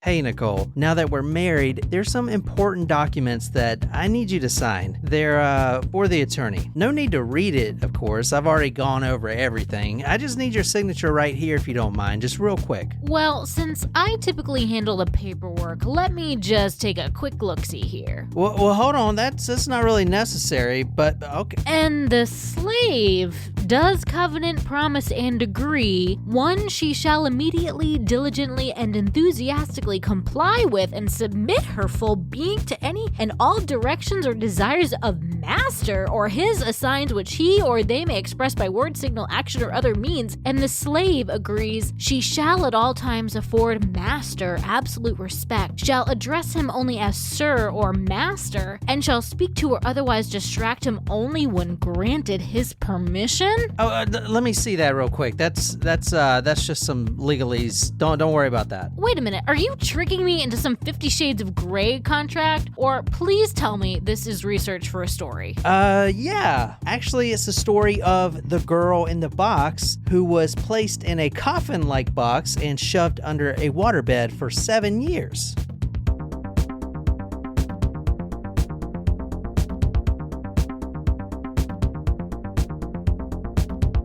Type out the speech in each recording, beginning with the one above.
Hey, Nicole, now that we're married, there's some important documents that I need you to sign. They're for the attorney. No need to read it, of course. I've already gone over everything. I just need your signature right here if you don't mind, just real quick. Well, since I typically handle the paperwork, let me just take a quick look-see here. Well, hold on. That's not really necessary, but okay. And the slave does covenant, promise, and agree, one, she shall immediately, diligently, and enthusiastically comply with and submit her full being to any and all directions or desires of master or his assigns which he or they may express by word, signal, action, or other means. And the slave agrees she shall at all times afford master absolute respect, shall address him only as sir or master, and shall speak to or otherwise distract him only when granted his permission. Oh, let me see that real quick. That's just some legalese. Don't worry about that. Wait a minute, are you tricking me into some 50 Shades of Grey contract? Or please tell me this is research for a story. Yeah. Actually, it's the story of the girl in the box who was placed in a coffin-like box and shoved under a waterbed for 7 years.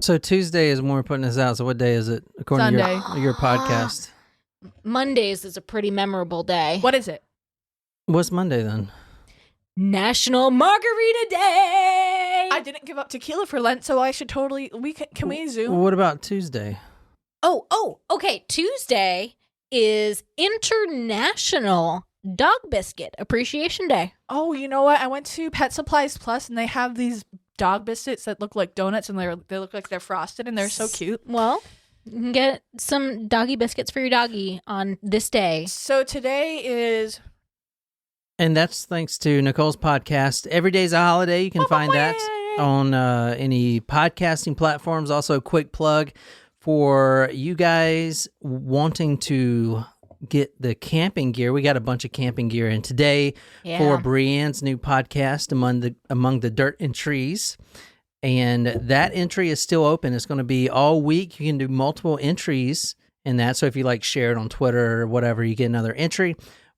So Tuesday is when we're putting this out. So what day is it, according Sunday. to your podcast? Mondays is a pretty memorable day. What is it? What's Monday then? National Margarita Day! I didn't give up tequila for Lent, so I should totally... Can we Zoom? What about Tuesday? Okay. Tuesday is International Dog Biscuit Appreciation Day. Oh, you know what? I went to Pet Supplies Plus, and they have these dog biscuits that look like donuts, and they look like they're frosted, and they're so cute. Well, you can get some doggy biscuits for your doggy on this day. So today is... And that's thanks to Nicole's podcast. Every Day's a Holiday. You can find that on any podcasting platforms. Also, a quick plug for you guys wanting to get the camping gear. We got a bunch of camping gear in today for Brienne's new podcast, Among the Dirt and Trees. And that entry is still open. It's going to be all week. You can do multiple entries in that. So if you share it on Twitter or whatever, you get another entry.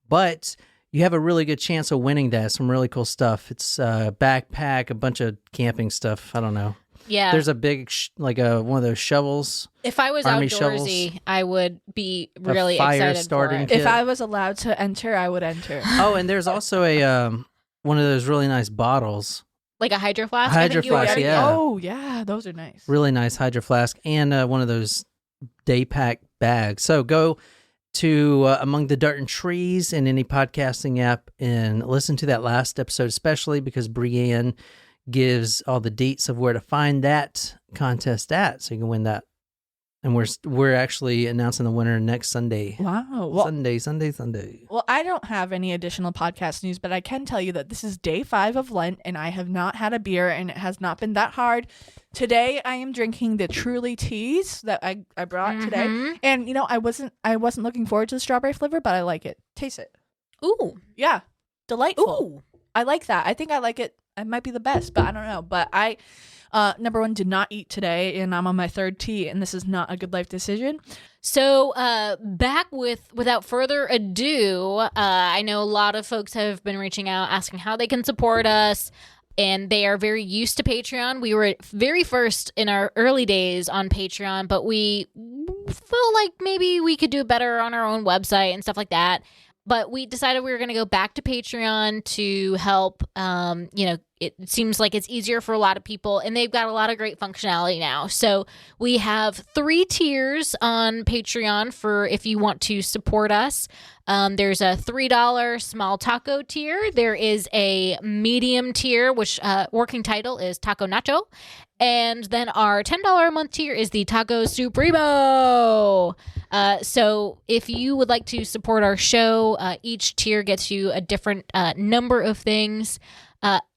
But you have a really good chance of winning that. Some really cool stuff. It's a backpack, a bunch of camping stuff. I don't know. Yeah. There's a big, one of those shovels. If I was Army outdoorsy, shovels, I would be really fire excited starting for it. kit. If I was allowed to enter, I would enter. Oh, and there's also a one of those really nice bottles. Like a hydro flask? Hydro flask, yeah. Oh, yeah. Those are nice. Really nice hydro flask. And one of those day pack bags. So go to Among the Dirt and Trees in any podcasting app and listen to that last episode, especially because Brienne gives all the deets of where to find that contest at, so you can win that. And we're actually announcing the winner next Sunday. Wow. Well, Sunday. Well, I don't have any additional podcast news, but I can tell you that this is day 5 of Lent, and I have not had a beer, and it has not been that hard. Today, I am drinking the Truly teas that I brought today, and I wasn't looking forward to the strawberry flavor, but I like it. Taste it. Ooh. Yeah, delightful. Ooh. I like that. I think I like it. It might be the best, but I don't know. But I, number one, did not eat today, and I'm on my 3rd tea, and this is not a good life decision. So back without further ado, I know a lot of folks have been reaching out asking how they can support us, and they are very used to Patreon. We were very first in our early days on Patreon, but we felt like maybe we could do better on our own website and stuff like that. But we decided we were going to go back to Patreon to help. It seems like it's easier for a lot of people, and they've got a lot of great functionality now. So we have 3 tiers on Patreon for if you want to support us. There's a $3 small taco tier. There is a medium tier, which working title is Taco Nacho. And then our $10 a month tier is the Taco Supremo. So if you would like to support our show, each tier gets you a different number of things.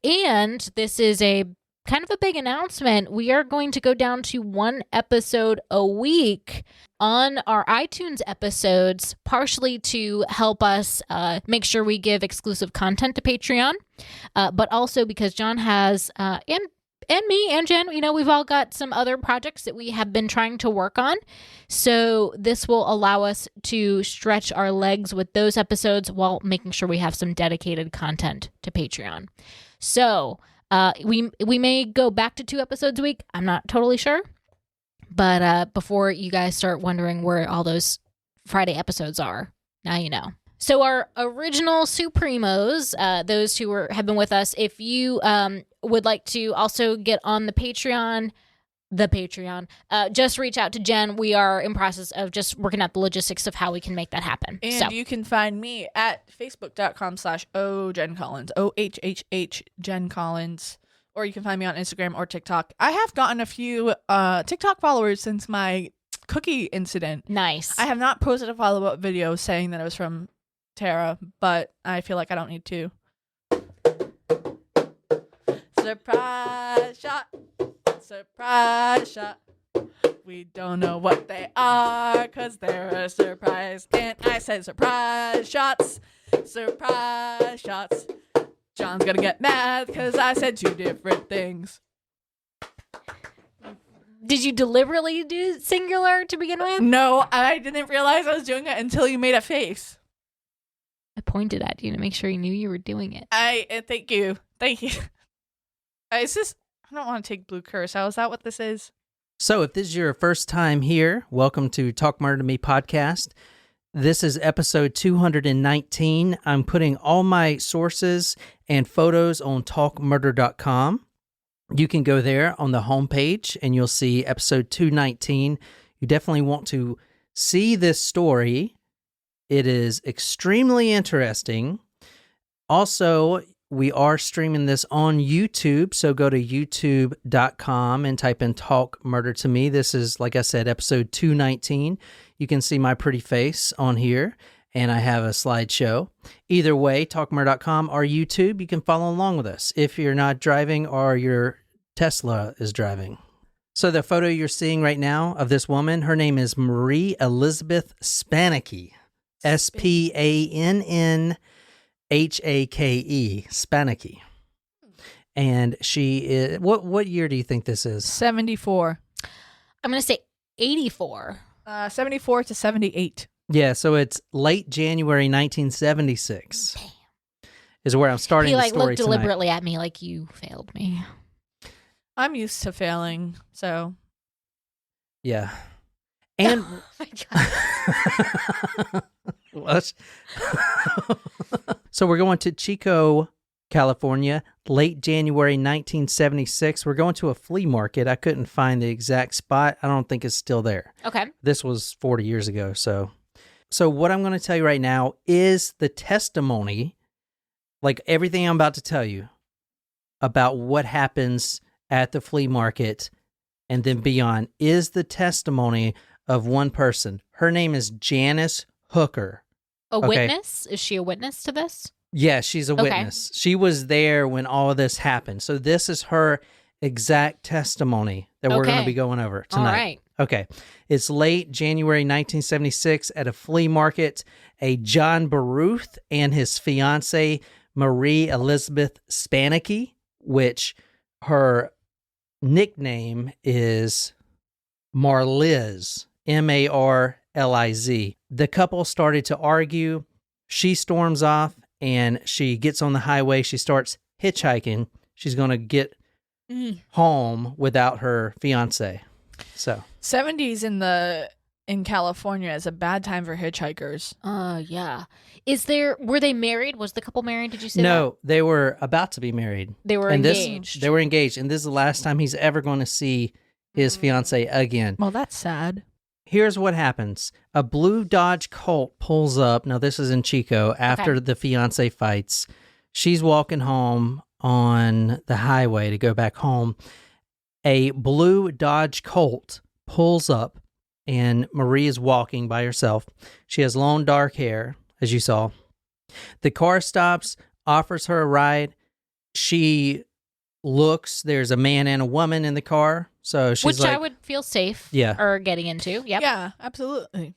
And this is a kind of a big announcement. We are going to go down to 1 episode a week on our iTunes episodes, partially to help us make sure we give exclusive content to Patreon, but also because John has, and and me and Jen, we've all got some other projects that we have been trying to work on. So this will allow us to stretch our legs with those episodes while making sure we have some dedicated content to Patreon. So we may go back to 2 episodes a week. I'm not totally sure. But before you guys start wondering where all those Friday episodes are, now you know. So our original Supremos, those who have been with us, if you would like to also get on the Patreon, just reach out to Jen. We are in process of just working out the logistics of how we can make that happen. And you can find me at facebook.com/OJenCollins, OHHH Jen Collins. Or you can find me on Instagram or TikTok. I have gotten a few TikTok followers since my cookie incident. Nice. I have not posted a follow-up video saying that it was from Tara, but I feel like I don't need to. Surprise shot. Surprise shot. We don't know what they are because they're a surprise. And I said surprise shots. Surprise shots. John's gonna get mad because I said 2 different things. Did you deliberately do singular to begin with? No, I didn't realize I was doing it until you made a face. I pointed at you to make sure you knew you were doing it. Thank you. Is this? I don't want to take blue curacao. Is that what this is? So if this is your first time here, welcome to Talk Murder to Me podcast. This is episode 219. I'm putting all my sources and photos on talkmurder.com. You can go there on the homepage and you'll see episode 219. You definitely want to see this story. It is extremely interesting. Also, we are streaming this on YouTube, so go to youtube.com and type in Talk Murder to Me. This is, like I said, episode 219. You can see my pretty face on here, and I have a slideshow. Either way, talkmurder.com or YouTube, you can follow along with us if you're not driving or your Tesla is driving. So the photo you're seeing right now of this woman, her name is Marie Elizabeth Spanneke. Spannhake, Spanneke. And she is, what year do you think this is? 74. I'm going to say 84. 74 to 78. Yeah, so it's late January 1976. Damn. Is where I'm starting the story looked tonight. deliberately at me like you failed me. I'm used to failing, so. Yeah. And Oh my God. What? So we're going to Chico, California, late January 1976. We're going to a flea market. I couldn't find the exact spot. I don't think it's still there. Okay. This was 40 years ago. So what I'm going to tell you right now is the testimony, like everything I'm about to tell you about what happens at the flea market and then beyond is the testimony of one person. Her name is Janice Hooker. A witness? Is she a witness to this? Yeah, she's a witness. She was there when all of this happened. So this is her exact testimony that we're going to be going over tonight. All right. Okay. It's late January 1976 at a flea market. A John Baruth and his fiancée, Marie Elizabeth Spanneke, which her nickname is Marliz, Marliz. The couple started to argue. She storms off and she gets on the highway. She starts hitchhiking. She's going to get home without her fiance. So 70s in California is a bad time for hitchhikers. Yeah. Were they married? Was the couple married? Did you say no, they were about to be married. They were engaged. They were engaged. And this is the last time he's ever going to see his fiance again. Well, that's sad. Here's what happens. A blue Dodge Colt pulls up. Now, this is in Chico after the fiance fights. She's walking home on the highway to go back home. A blue Dodge Colt pulls up, and Marie is walking by herself. She has long, dark hair, as you saw. The car stops, offers her a ride. She looks. There's a man and a woman in the car. So she's I would feel safe or getting into. Yep. Yeah, absolutely.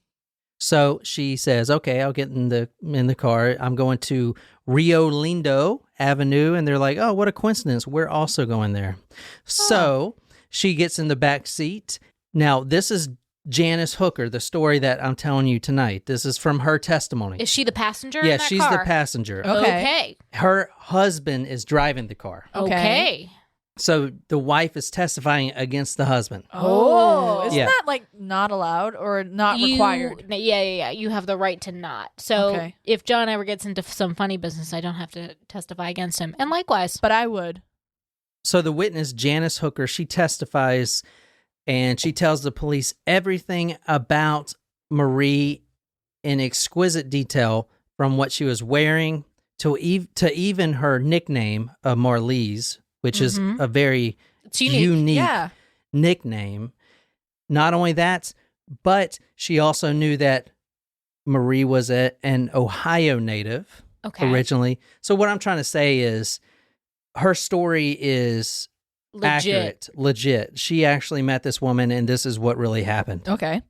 So she says, okay, I'll get in the car. I'm going to Rio Lindo Avenue, and they're like, oh, what a coincidence. We're also going there. So she gets in the back seat. Now, this is Janice Hooker, the story that I'm telling you tonight. This is from her testimony. Is she the passenger in Yeah, that she's car? the passenger. Okay. Her husband is driving the car. Okay. So the wife is testifying against the husband. Oh, isn't Yeah. that like not allowed or not required? Yeah. You have the right to not. So Okay. if John ever gets into some funny business, I don't have to testify against him. And likewise. But I would. So the witness, Janice Hooker, she testifies and she tells the police everything about Marie in exquisite detail, from what she was wearing to even her nickname of Marlise, which is a very It's unique. unique Yeah. nickname. Not only that, but she also knew that Marie was an Ohio native originally. So what I'm trying to say is her story is legit. She actually met this woman, and this is what really happened. Okay.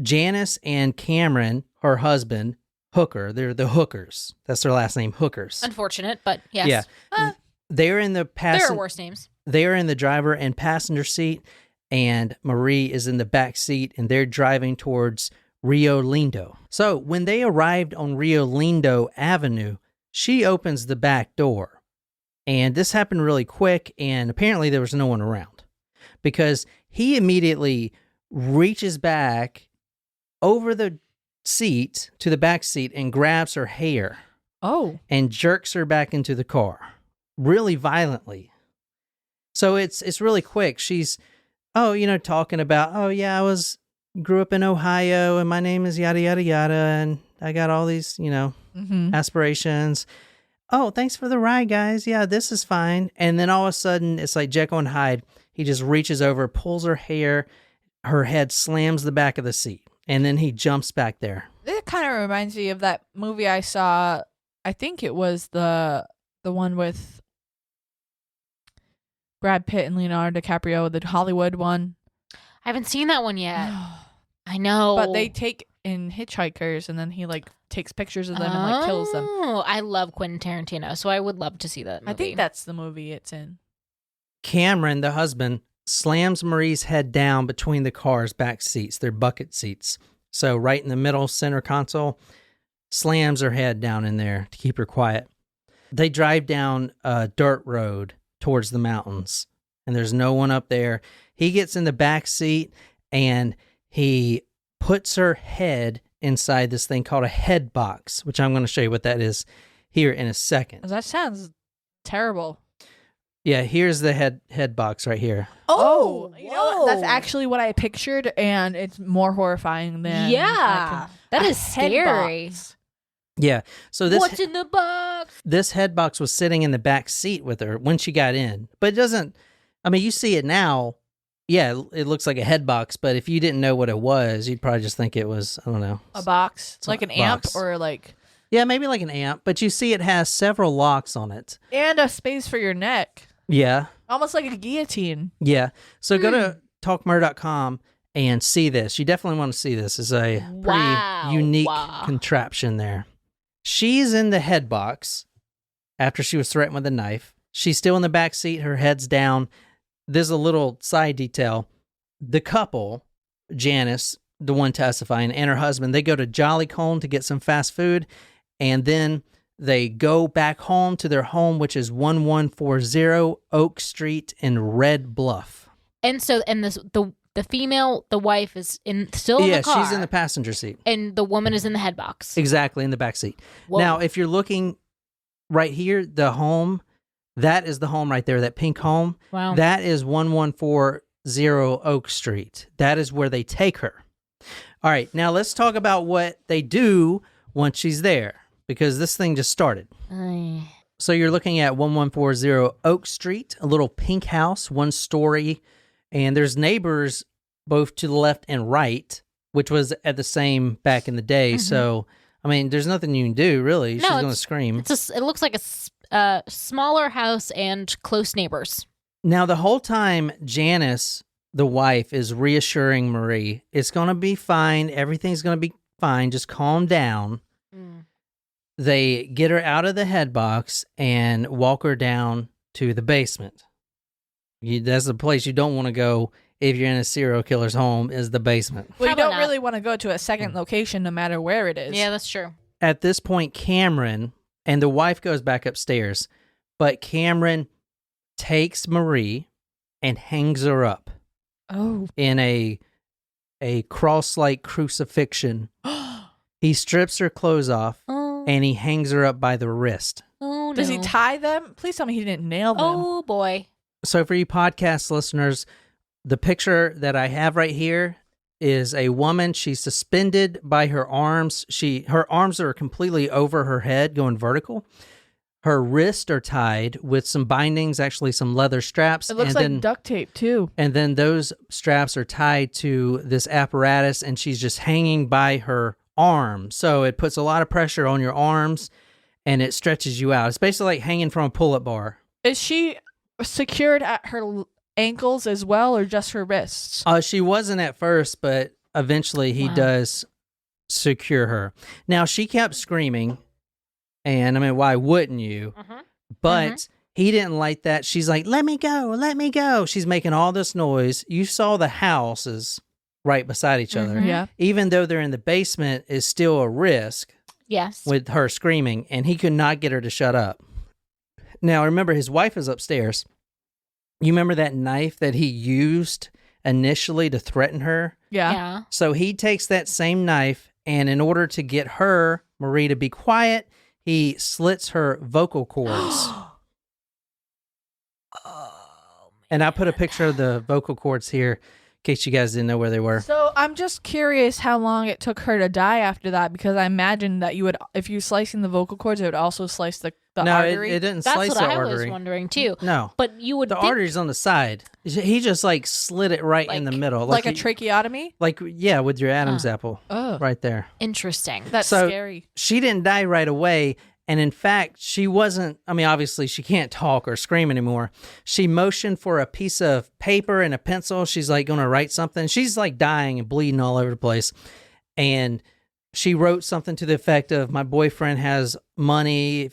Janice and Cameron, her husband, Hooker, they're the Hookers. That's their last name, Hookers. Unfortunate, but yes. Yeah. They're in the There are worse names. They're in the driver and passenger seat, and Marie is in the back seat, and they're driving towards Rio Lindo. So when they arrived on Rio Lindo Avenue, she opens the back door. And this happened really quick, and apparently there was no one around, because he immediately reaches back over the seat to the back seat and grabs her hair and jerks her back into the car really violently. So it's really quick. She's, talking about, I grew up in Ohio, and my name is yada, yada, yada, and I got all these, aspirations. Oh, thanks for the ride, guys. Yeah, this is fine. And then all of a sudden, it's like Jekyll and Hyde. He just reaches over, pulls her hair, her head slams the back of the seat, and then he jumps back there. It kind of reminds me of that movie I saw. I think it was the one with Brad Pitt and Leonardo DiCaprio, the Hollywood one. I haven't seen that one yet. I know. But they take in hitchhikers, and then he takes pictures of them and kills them. Oh, I love Quentin Tarantino, so I would love to see that movie. I think that's the movie it's in. Cameron, the husband, slams Marie's head down between the car's back seats, their bucket seats. So right in the middle center console, slams her head down in there to keep her quiet. They drive down a dirt road towards the mountains, and there's no one up there. He gets in the back seat, and he puts her head inside this thing called a head box, which I'm going to show you what that is here in a second. That sounds terrible. Yeah, here's the head box right here. Oh, you know what? That's actually what I pictured, and it's more horrifying than that is scary. Box. Yeah, so this What's in the box? This head box was sitting in the back seat with her when she got in, but it doesn't. I mean, you see it now. Yeah, it looks like a head box, but if you didn't know what it was, you'd probably just think it was, I don't know, a box. It's like an amp or like... Yeah, maybe like an amp, but you see it has several locks on it. And a space for your neck. Yeah. Almost like a guillotine. Yeah. So go to talkmurder.com and see this. You definitely want to see this. It's a pretty unique contraption there. She's in the head box after she was threatened with a knife. She's still in the back seat. Her head's down. There's a little side detail. The couple, Janice, the one testifying, and her husband, they go to Jolly Cone to get some fast food, and then they go back home to their home, which is 1140 Oak Street in Red Bluff. And so, the female, the wife, is still in the car. Yeah, she's in the passenger seat. And the woman is in the head box. Exactly, in the back seat. Whoa. Now, if you're looking right here, the home, that is the home right there, that pink home. Wow. That is 1140 Oak Street. That is where they take her. All right, now let's talk about what they do once she's there, because this thing just started. So you're looking at 1140 Oak Street, a little pink house, one story, and there's neighbors both to the left and right, which was at the same back in the day. So, I mean, there's nothing you can do, really. She's going to scream. It looks like a smaller house and close neighbors. Now, the whole time, Janice, the wife, is reassuring Marie, it's going to be fine. Everything's going to be fine. Just calm down. They get her out of the head box and walk her down to the basement. That's the place you don't want to go if you're in a serial killer's home, is the basement. Well, you Probably don't not. really want to go to a second location no matter where it is. Yeah, that's true. At this point, Cameron and the wife goes back upstairs, but Cameron takes Marie and hangs her up Oh. in a cross-like crucifixion. He strips her clothes off Oh, and he hangs her up by the wrist. oh Does he no. tie them? Please tell me he didn't nail them. Oh boy. So for you podcast listeners, the picture that I have right here is a woman. She's suspended by her arms. Her arms are completely over her head, going vertical. Her wrists are tied with some bindings, actually some leather straps. It looks like duct tape, too. And then those straps are tied to this apparatus, and she's just hanging by her arm. So it puts a lot of pressure on your arms, and it stretches you out. It's basically like hanging from a pull-up bar. Is she secured at her ankles as well, or just her wrists? She wasn't at first, but eventually he does secure her. Now, she kept screaming, and I mean, why wouldn't you? But he didn't like that. She's like, let me go, let me go. She's making all this noise. You saw the houses right beside each other. Yeah. Even though they're in the basement, is still a risk Yes. with her screaming, and he could not get her to shut up. Now, remember, his wife is upstairs. You remember that knife that he used initially to threaten her? Yeah. So he takes that same knife, and in order to get her, Marie, to be quiet, he slits her vocal cords. And I put a picture of the vocal cords here in case you guys didn't know where they were. So I'm just curious how long it took her to die after that, because I imagine that you would, if you slicing the vocal cords, it would also slice the No, artery. it didn't That's slice what the I artery. was wondering too. No. But you would The think, artery's on the side. He just like slit it right in the middle. like a tracheotomy? Like, yeah, with your Adam's apple. Oh. Right there. interesting. That's So- scary. She didn't die right away. And in fact, she wasn't, I mean, obviously she can't talk or scream anymore. She motioned for a piece of paper and a pencil. She's like going to write something. She's like dying and bleeding all over the place. And she wrote something to the effect of, my boyfriend has money,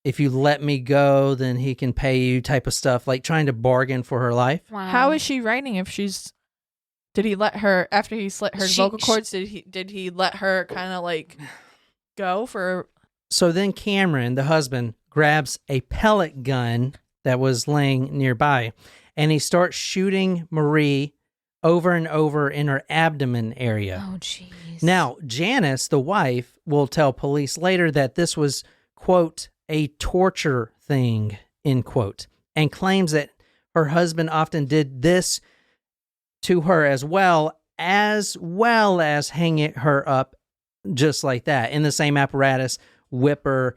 if you let me go, then he can pay you, type of stuff, like trying to bargain for her life. Wow. How is she writing if she's... Did he let her, after he slit her vocal cords, did he let her kind of like go for... So then Cameron, the husband, grabs a pellet gun that was laying nearby, and he starts shooting Marie over and over in her abdomen area. Oh, jeez. Now, Janice, the wife, will tell police later that this was, quote, a torture thing, end quote, and claims that her husband often did this to her as well as hanging her up just like that in the same apparatus, whipper,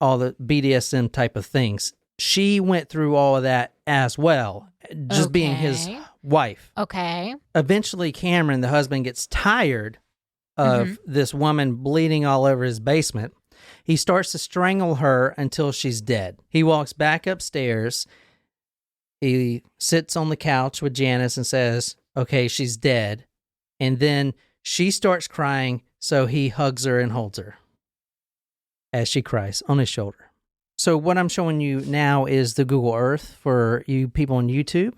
all the BDSM type of things. She went through all of that as well, just being his wife. Okay. Eventually, Cameron, the husband, gets tired of this woman bleeding all over his basement. He starts to strangle her until she's dead. He walks back upstairs. He sits on the couch with Janice and says, okay, she's dead. And then she starts crying, so he hugs her and holds her as she cries on his shoulder. So what I'm showing you now is the Google Earth for you people on YouTube.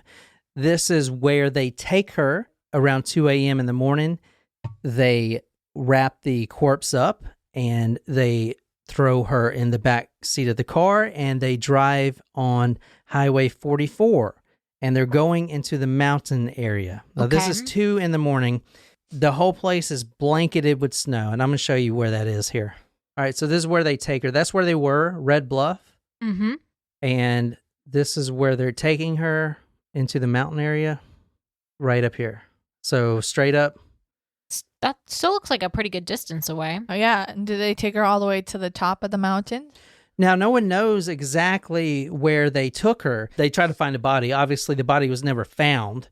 This is where they take her around 2 a.m. in the morning. They wrap the corpse up and they throw her in the back seat of the car, and they drive on Highway 44, and they're going into the mountain area. Now, this is 2 in the morning. The whole place is blanketed with snow, and I'm going to show you where that is here. All right, so this is where they take her. That's where they were, Red Bluff. Mm-hmm. And this is where they're taking her into the mountain area, right up here. So straight up. That still looks like a pretty good distance away. Oh, yeah. And did they take her all the way to the top of the mountain? Now, no one knows exactly where they took her. They tried to find a body. Obviously, the body was never found.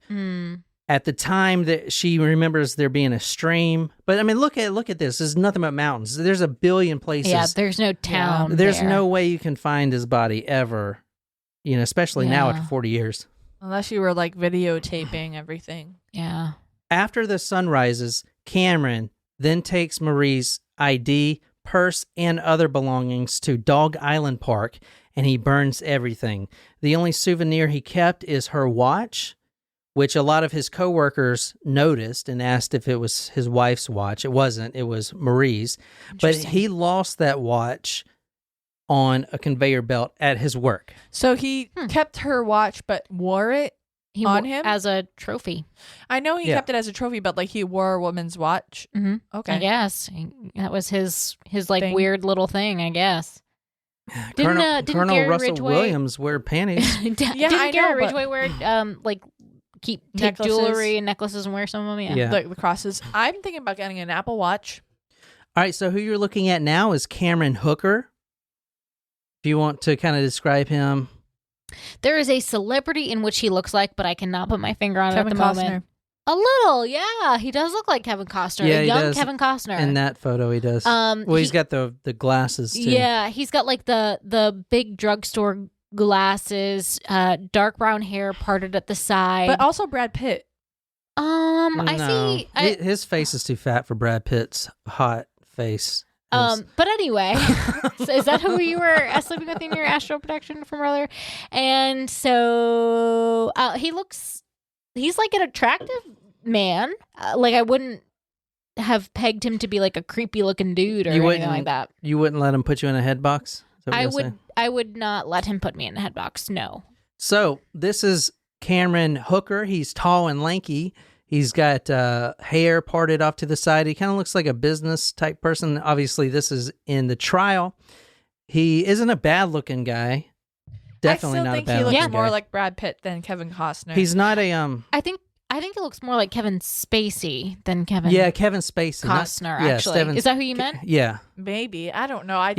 At the time that she remembers there being a stream. But I mean, look at this. There's nothing but mountains. There's a billion places. Yeah, there's no town. There's there. no way you can find his body ever, especially now after 40 years. Unless you were like videotaping everything. Yeah. After the sun rises, Cameron then takes Marie's ID, purse, and other belongings to Dog Island Park, and he burns everything. The only souvenir he kept is her watch, which a lot of his coworkers noticed and asked if it was his wife's watch. It wasn't. It was Marie's. But he lost that watch on a conveyor belt at his work. So he kept her watch but wore it on him? As a trophy. I know he kept it as a trophy, but like he wore a woman's watch. Mm-hmm. Okay. I guess. That was his like thing. Weird little thing, I guess. Colonel Gary Russell Ridgway, Williams wear panties. Didn't Gary Ridgway wear take jewelry and necklaces and wear some of them? Yeah. Like the crosses. I'm thinking about getting an Apple Watch. All right, so who you're looking at now is Cameron Hooker. If you want to kind of describe him. There is a celebrity in which he looks like, but I cannot put my finger on it at the Costner. moment. A little, yeah. He does look like Kevin Costner. Yeah, a young does. Kevin Costner. In that photo, he does. He's got the glasses, too. Yeah, he's got like the big drugstore glasses, dark brown hair parted at the side. But also Brad Pitt. I see. His face is too fat for Brad Pitt's hot face. But anyway, so is that who you were sleeping with in your astral projection from earlier? And so he's like an attractive man. Like I wouldn't have pegged him to be like a creepy looking dude or anything like that. You wouldn't let him put you in a head box? I would not let him put me in a head box. No. So this is Cameron Hooker. He's tall and lanky. He's got hair parted off to the side. He kind of looks like a business type person. Obviously, this is in the trial. He isn't a bad looking guy. Definitely not a bad looking guy. I still think he looks more like Brad Pitt than Kevin Costner. He's not a I think it looks more like Kevin Spacey than Kevin. Yeah, Kevin Spacey. Costner, actually. Is that who you meant? Yeah. Maybe. I don't know. I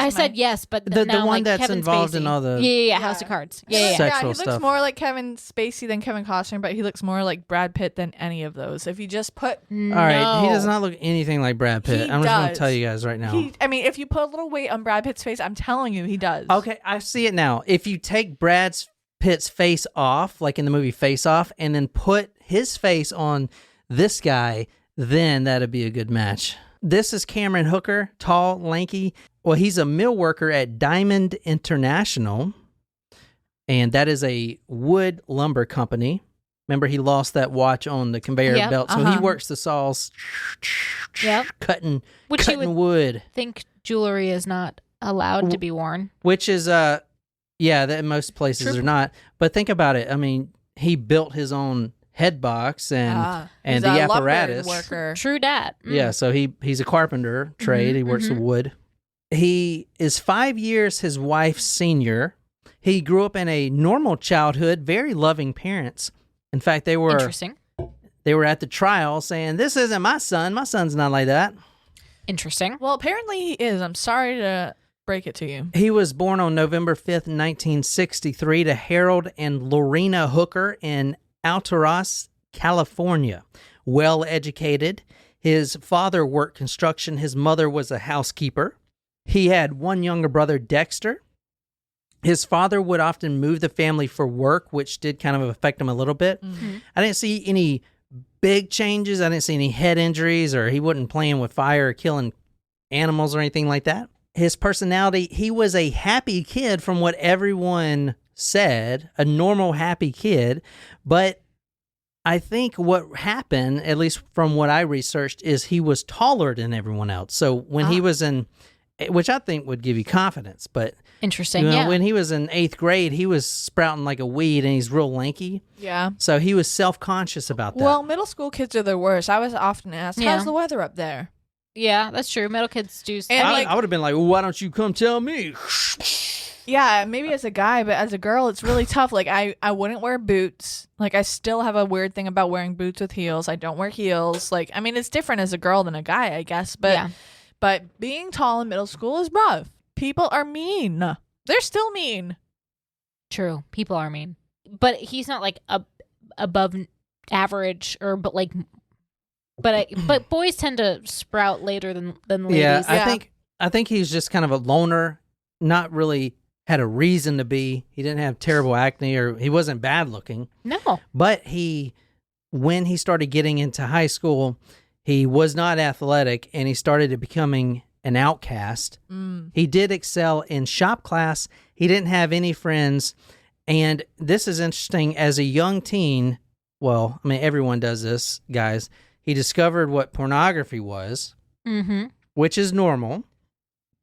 said yes, but the now, one like, that's Kevin involved Spacey. in all the Yeah, House of Cards. Yeah. Sexual he stuff. looks more like Kevin Spacey than Kevin Costner, but he looks more like Brad Pitt than any of those. If you just put All right, he does not look anything like Brad Pitt. I'm just going to tell you guys right now. If you put a little weight on Brad Pitt's face, I'm telling you, he does. Okay, I see it now. If you take Brad Pitt's face off, like in the movie Face Off, and then put his face on this guy, then that'd be a good match. This is Cameron Hooker, tall, lanky. Well, he's a mill worker at Diamond International, and that is a wood lumber company. Remember, he lost that watch on the conveyor belt, so he works the saws, cutting wood. Think jewelry is not allowed to be worn. Which is, that in most places are not. But think about it. I mean, he built his own head box and the apparatus. Worker. True dat. Yeah, so he's a carpenter trade. He works with wood. He is 5 years his wife's senior. He grew up in a normal childhood, very loving parents. In fact, they were Interesting. They were at the trial saying, "This isn't my son. My son's not like that." Interesting. Well, apparently he is. I'm sorry to break it to you. He was born on November 5th, 1963 to Harold and Lorena Hooker in Altaras, California. Well educated. His father worked construction. His mother was a housekeeper. He had one younger brother, Dexter. His father would often move the family for work, which did kind of affect him a little bit. Mm-hmm. I didn't see any big changes. I didn't see any head injuries, or he wasn't playing with fire or killing animals or anything like that. His personality, he was a happy kid from what everyone said, a normal happy kid. But I think what happened, at least from what I researched, is he was taller than everyone else. So when he was in, which I think would give you confidence, but interesting. When he was in 8th grade, he was sprouting like a weed and he's real lanky. Yeah. So he was self-conscious about that. Well, middle school kids are the worst. I was often asked, how's the weather up there? Yeah, that's true. Middle kids do. And I would have been like, well, why don't you come tell me? Yeah, maybe as a guy, but as a girl, it's really tough. Like, I wouldn't wear boots. Like, I still have a weird thing about wearing boots with heels. I don't wear heels. Like, I mean, it's different as a girl than a guy, I guess. But being tall in middle school is rough. People are mean. They're still mean. True. People are mean. But he's not, like, above average but boys tend to sprout later than ladies. Yeah, I think he's just kind of a loner, not really had a reason to be. He didn't have terrible acne, or he wasn't bad looking. No. But when he started getting into high school, he was not athletic, and he started becoming an outcast. He did excel in shop class. He didn't have any friends. And this is interesting. As a young teen, well, I mean, everyone does this, guys. He discovered what pornography was, which is normal.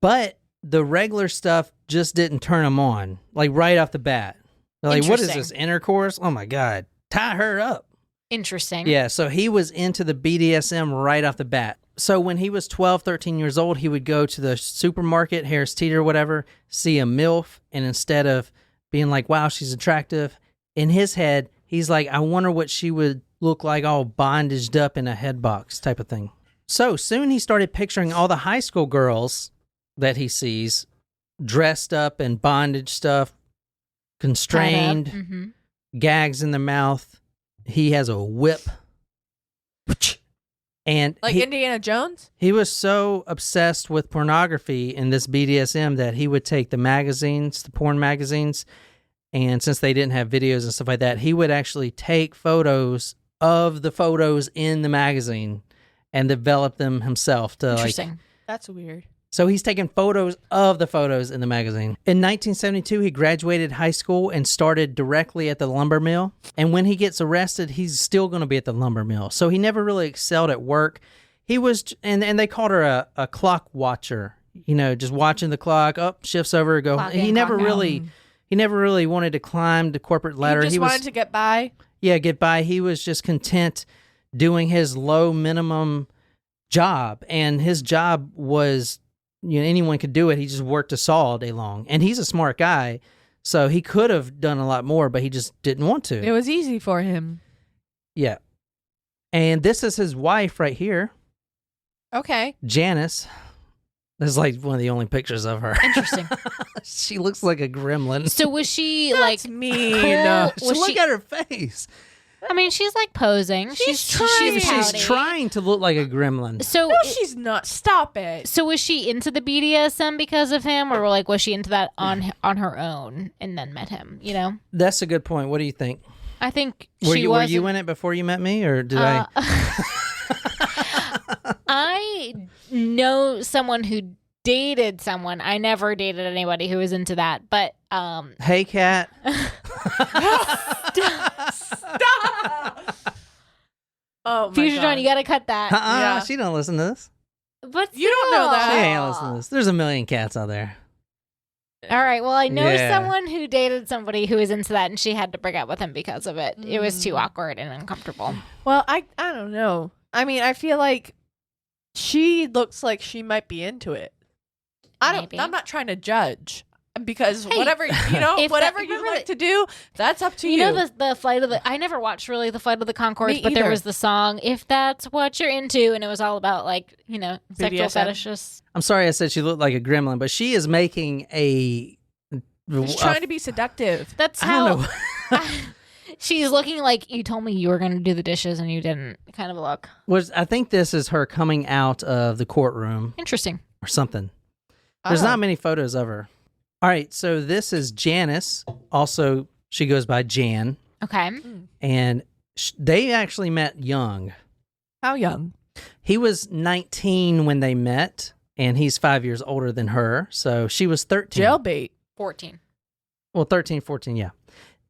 But the regular stuff just didn't turn him on, like right off the bat. They're like, what is this, intercourse? Oh, my God. Tie her up. Interesting. Yeah, so he was into the BDSM right off the bat. So when he was 12, 13 years old, he would go to the supermarket, Harris Teeter, whatever, see a MILF, and instead of being like, wow, she's attractive, in his head, he's like, I wonder what she would look like all bondaged up in a head box type of thing. So soon he started picturing all the high school girls that he sees dressed up in bondage stuff, constrained, gags in the mouth. He has a whip. And like Indiana Jones? He was so obsessed with pornography and this BDSM that he would take the magazines, the porn magazines, and since they didn't have videos and stuff like that, he would actually take photos of the photos in the magazine and develop them himself to Interesting. That's weird. So he's taking photos of the photos in the magazine. In 1972, he graduated high school and started directly at the lumber mill. And when he gets arrested, he's still going to be at the lumber mill. So he never really excelled at work. He was, and they called her a clock watcher. You know, just watching the clock. Up, shifts over, go. Clock He in, never clock out. really wanted to climb the corporate ladder. He just wanted to get by. Yeah, get by. He was just content doing his low minimum job, and his job was, you know, anyone could do it. He just worked a saw all day long. And he's a smart guy, so he could have done a lot more, but he just didn't want to. It was easy for him. Yeah. And this is his wife right here, Okay. Janice. This is like one of the only pictures of her. Interesting. She looks like a gremlin. So was she That's like mean. cool? So Was look she, at her face. I mean, she's like posing. She's trying. pouty. She's trying to look like a gremlin. So No, she's not. Stop it. So was she into the BDSM because of him, or like was she into that on her own and then met him? You know, That's a good point. What do you think? I think Were she you was. in it before you met me, or did I? I know someone who dated someone. I never dated anybody who was into that, but Hey, Kat. Oh my Future God. John, you gotta cut that. Yeah. She don't listen to this. But You don't know that. She ain't listening to this. There's a million cats out there. All right. Well, I know Yeah. someone who dated somebody who was into that, and she had to break up with him because of it. It was too awkward and uncomfortable. Well, I don't know. I mean, I feel like she looks like she might be into it. Maybe. I'm not trying to judge because Hey, whatever whatever you like to do, that's up to you. You know the flight of the. I never watched really the flight of the Conchords, Me but there either. was the song "If That's What You're Into," and it was all about like sexual BDSM. fetishes. I'm sorry I said she looked like a gremlin, but she is making a. She's trying to be seductive. That's I how. don't know. She's looking like you told me you were going to do the dishes and you didn't. Kind of a look. I think this is her coming out of the courtroom Interesting. or something. There's not many photos of her. All right, so this is Janice. Also, she goes by Jan, Okay. and they actually met young. How young? He was 19 when they met, and he's 5 years older than her. So she was 13. Jailbait. 14. Well, 13, 14, yeah.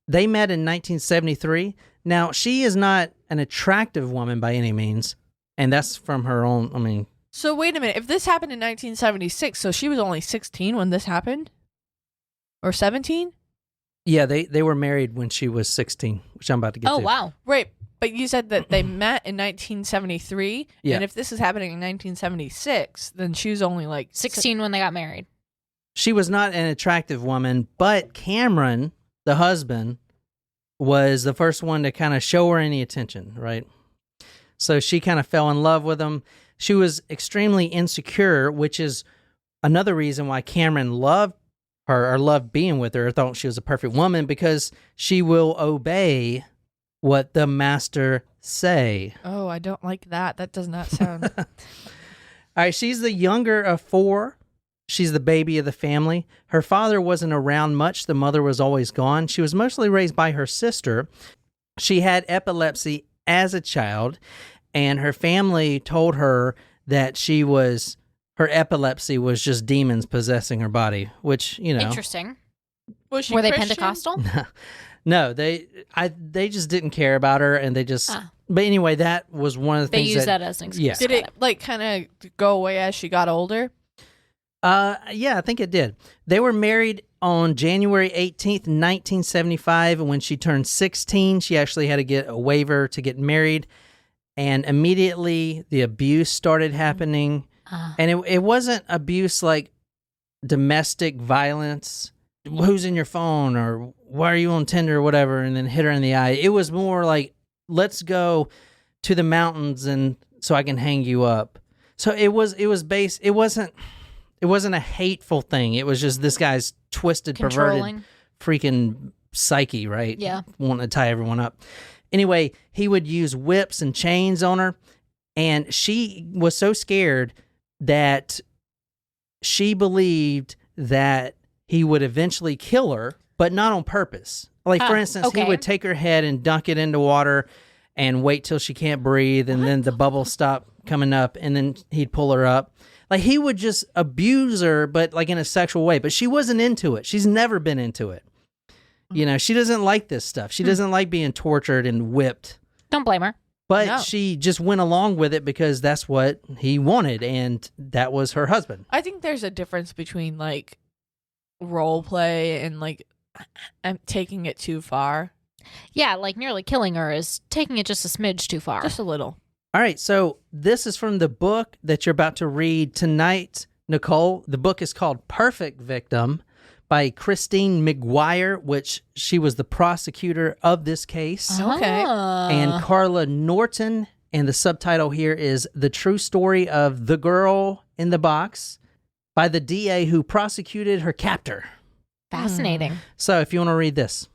They met in 1973. Now, she is not an attractive woman by any means, and that's from her own, So wait a minute. If this happened in 1976, so she was only 16 when this happened? Or 17? yeah, they were married when she was 16, which I'm about to get to. Oh, wow. Right. But you said that they met in 1973. Yeah. And if this is happening in 1976, then she was only like 16 when they got married. She was not an attractive woman, but Cameron, the husband, was the first one to kind of show her any attention, right? So she kind of fell in love with him. She was extremely insecure, which is another reason why Cameron loved her or loved being with her, thought she was a perfect woman, because she will obey what the master say. Oh, I don't like that. That does not sound. All right, she's the younger of four. She's the baby of the family. Her father wasn't around much. The mother was always gone. She was mostly raised by her sister. She had epilepsy as a child, and her family told her that she was her epilepsy was just demons possessing her body, which, you know. Interesting. Was she Were they Christian? Pentecostal? No, they just didn't care about her, and they just. But anyway, that was one of the They things used that as an excuse. Yeah. Did it like kind of go away as she got older? Yeah, I think it did. They were married on January 18th, 1975, and when she turned 16, she actually had to get a waiver to get married, and immediately the abuse started happening, and it wasn't abuse like domestic violence. Who's in your phone, or why are you on Tinder, or whatever, and then hit her in the eye. It was more like, let's go to the mountains and so I can hang you up. So it wasn't a hateful thing. It was just this guy's twisted, Controlling. perverted freaking psyche, right? Yeah. Wanting to tie everyone up. Anyway, he would use whips and chains on her, and she was so scared that she believed that he would eventually kill her, but not on purpose. Like, for instance, he would take her head and dunk it into water and wait till she can't breathe, and then the bubbles stop coming up, and then he'd pull her up. Like, he would just abuse her, but like in a sexual way. But she wasn't into it. She's never been into it. You know, she doesn't like this stuff. She doesn't like being tortured and whipped. Don't blame her. But she just went along with it because that's what he wanted, and that was her husband. I think there's a difference between like role play and like I'm taking it too far. Yeah, like nearly killing her is taking it just a smidge too far. Just a little. All right, so this is from the book that you're about to read tonight, Nicole. The book is called Perfect Victim by Christine McGuire, which she was the prosecutor of this case. Okay. And Carla Norton, and the subtitle here is The True Story of the Girl in the Box by the DA who prosecuted her captor. Fascinating. So if you want to read this.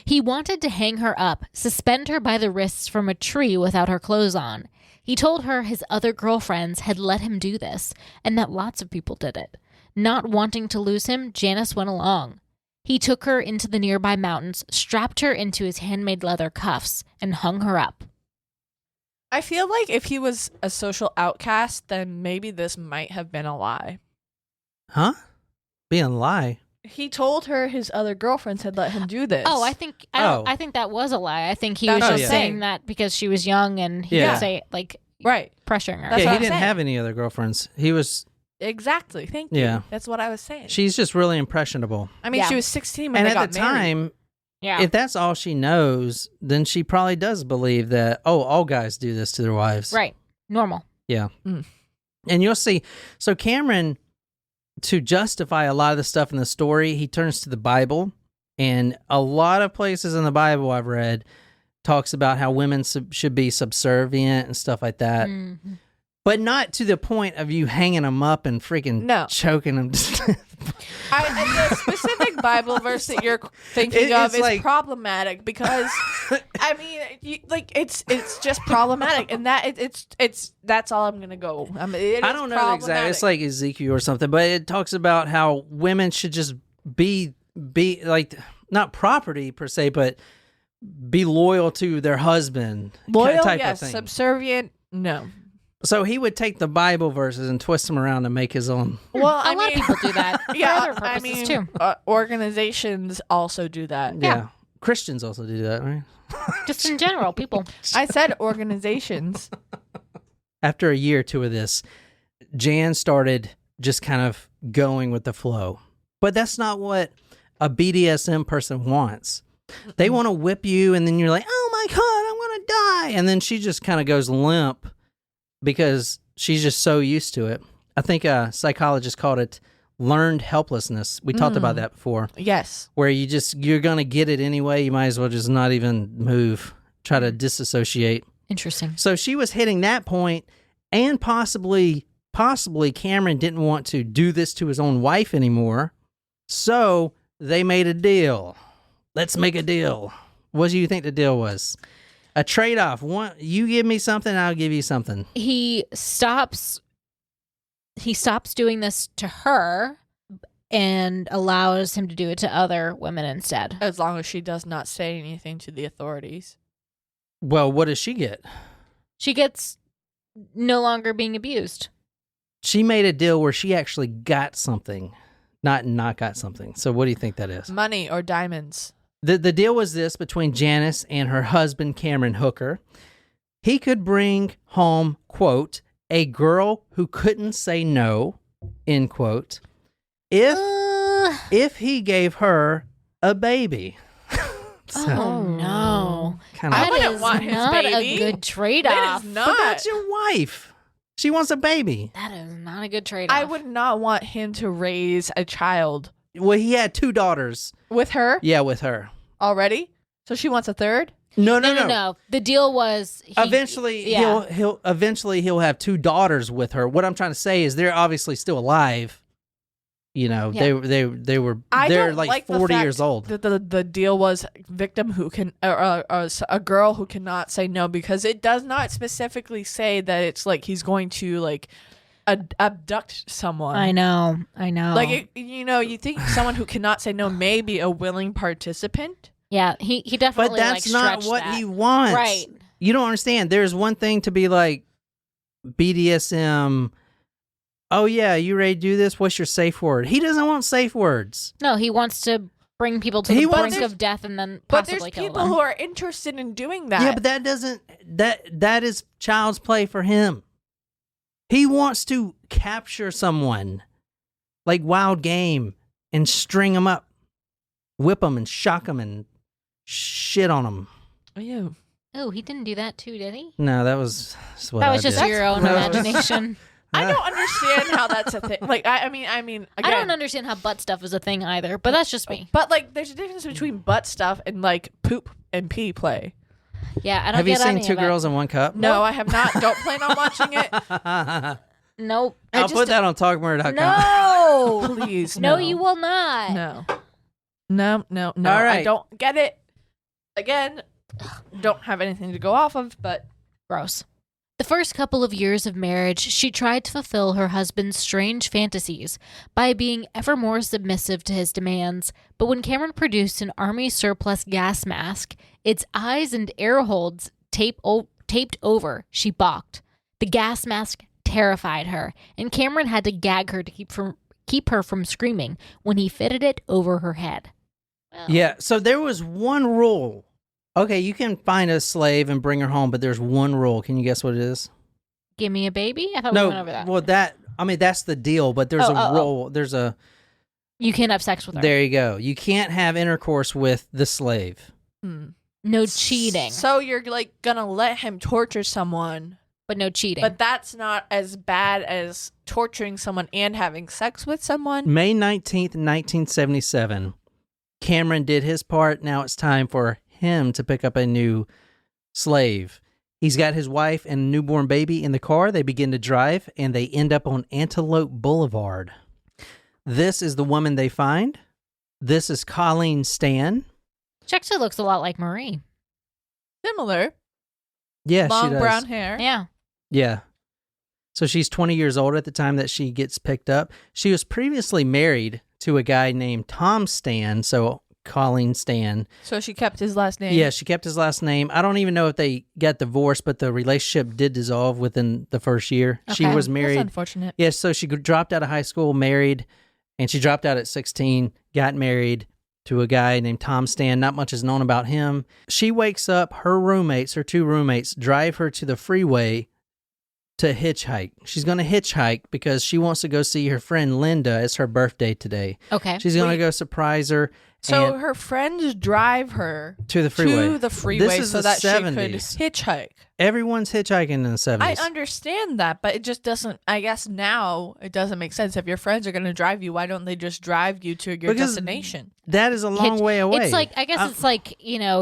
He wanted to hang her up, suspend her by the wrists from a tree without her clothes on. He told her his other girlfriends had let him do this, and that lots of people did it. Not wanting to lose him, Janice went along. He took her into the nearby mountains, strapped her into his handmade leather cuffs, and hung her up. I feel like if he was a social outcast, then maybe this might have been a lie. Huh? Being a lie? He told her his other girlfriends had let him do this. Oh, I think that was a lie. I think he was That's just yeah. saying that because she was young and he Yeah. would say, like, right. pressuring her. That's yeah, what he I'm didn't saying. have any other girlfriends. He was... Exactly. Thank you. Yeah. That's what I was saying. She's just really impressionable. I mean, Yeah. she was 16 when And they at got the married. time, Yeah. if that's all she knows, then she probably does believe that, all guys do this to their wives. Right. Normal. Yeah. Mm. And you'll see. So Cameron, to justify a lot of the stuff in the story, he turns to the Bible. And a lot of places in the Bible I've read talks about how women should be subservient and stuff like that. Mhm. But not to the point of you hanging them up and freaking choking them. And the specific Bible verse that you're thinking of It's is like- problematic because, I mean, it's just problematic, and that's all I'm gonna go. I mean, I don't know exactly. It's like Ezekiel or something, but it talks about how women should just be like, not property per se, but be loyal to their husband. loyal, type yes, of thing. subservient, no. So he would take the Bible verses and twist them around to make his own. Well, A lot of people do that for yeah, other purposes I mean, too. Organizations also do that. Yeah. Christians also do that, right? Just in general, people. I said organizations. After a year or two of this, Jan started just kind of going with the flow. But that's not what a BDSM person wants. They want to whip you, and then you're like, oh my God, I'm going to die. And then she just kind of goes limp because she's just so used to it. I think a psychologist called it learned helplessness. We talked about that before. Yes. Where you're going to get it anyway. You might as well just not even move. Try to disassociate. Interesting. So she was hitting that point, and possibly Cameron didn't want to do this to his own wife anymore. So they made a deal. Let's make a deal. What do you think the deal was? A trade-off. You give me something, I'll give you something. He stops doing this to her and allows him to do it to other women instead. As long as she does not say anything to the authorities. Well, what does she get? She gets no longer being abused. she made a deal where she actually got something, not got something. So what do you think that is? Money or diamonds? The deal was this between Janice and her husband, Cameron Hooker. He could bring home, quote, a girl who couldn't say no, end quote, if he gave her a baby. Oh no! Kinda, I wouldn't want his not baby. a good trade-off. It is but not. that's your wife. She wants a baby. That is not a good trade-off. I would not want him to raise a child Well, he had 2 daughters. with her Yeah, with her. already. So she wants a third. No. The deal was Eventually, he'll have 2 daughters with her. What I'm trying to say is they're obviously still alive. You know, Yeah. they're like 40 years old. The deal was victim who can or a girl who cannot say no, because it does not specifically say that it's like he's going to like abduct someone. I know. Like you think someone who cannot say no may be a willing participant. Yeah, he But definitely. that's not stretched what that. he wants. Right. You don't understand. There's one thing to be like BDSM. Oh, yeah, you ready to do this? What's your safe word? He doesn't want safe words. No, he wants to bring people to the brink of death and then But possibly there's kill people them. who are interested in doing that. Yeah, but that doesn't, that is child's play for him. He wants to capture someone like wild game and string them up, whip them and shock them and shit on them. Ew. Oh, he didn't do that too, did he? No, that was what That I was just did. your own That was- imagination. I don't understand how that's a thing. Like I mean, again, I don't understand how butt stuff is a thing either, but that's just me. But like, there's a difference between butt stuff and like poop and pee play. Yeah, I don't Have you get seen any Two of it. Girls in One Cup? No, I have not. Don't plan on watching it. Nope. I'll put that on talkmurder.com. No. Please, No, you will not. No. All right. I don't get it. Again, don't have anything to go off of, but Gross. The first couple of years of marriage, she tried to fulfill her husband's strange fantasies by being ever more submissive to his demands. But when Cameron produced an army surplus gas mask, its eyes and air holes taped over, she balked. The gas mask terrified her, and Cameron had to gag her to keep her from screaming when he fitted it over her head. Well, Yeah, so there was one rule. Okay, you can find a slave and bring her home, but there's one rule. Can you guess what it is? give me a baby? I thought we went over that. Well, that's the deal, but there's a rule. There's a... You can't have sex with her. There you go. You can't have intercourse with the slave. No cheating. So you're like gonna let him torture someone, But no cheating. but that's not as bad as torturing someone and having sex with someone. May 19th, 1977, Cameron did his part. Now it's time for him to pick up a new slave. He's got his wife and a newborn baby in the car. They begin to drive, and they end up on Antelope Blvd. This is the woman they find. This is Colleen Stan. She actually looks a lot like Marie. Similar, Yeah, she long does. brown hair. Yeah. Yeah. So she's 20 years old at the time that she gets picked up. She was previously married to a guy named Tom Stan, so Colleen Stan. So she kept his last name. Yeah, she kept his last name. I don't even know if they got divorced, but the relationship did dissolve within the first year. She Okay. was That's married. unfortunate. Yeah, so she dropped out of high school, married, and she dropped out at 16, got married to a guy named Tom Stan. Not much is known about him. She wakes up, her two roommates, drive her to the freeway to hitchhike. She's going to hitchhike because she wants to go see her friend Linda. It's her birthday today. Okay. She's going to Wait. go surprise her. So and her friends drive her to the freeway. to the freeway This is so the that 70s. she could hitchhike. Everyone's hitchhiking in the 70s. I understand that, but it just doesn't. I guess now it doesn't make sense. If your friends are going to drive you, why don't they just drive you to your Because destination? That is a long way away. It's like, I guess it's like,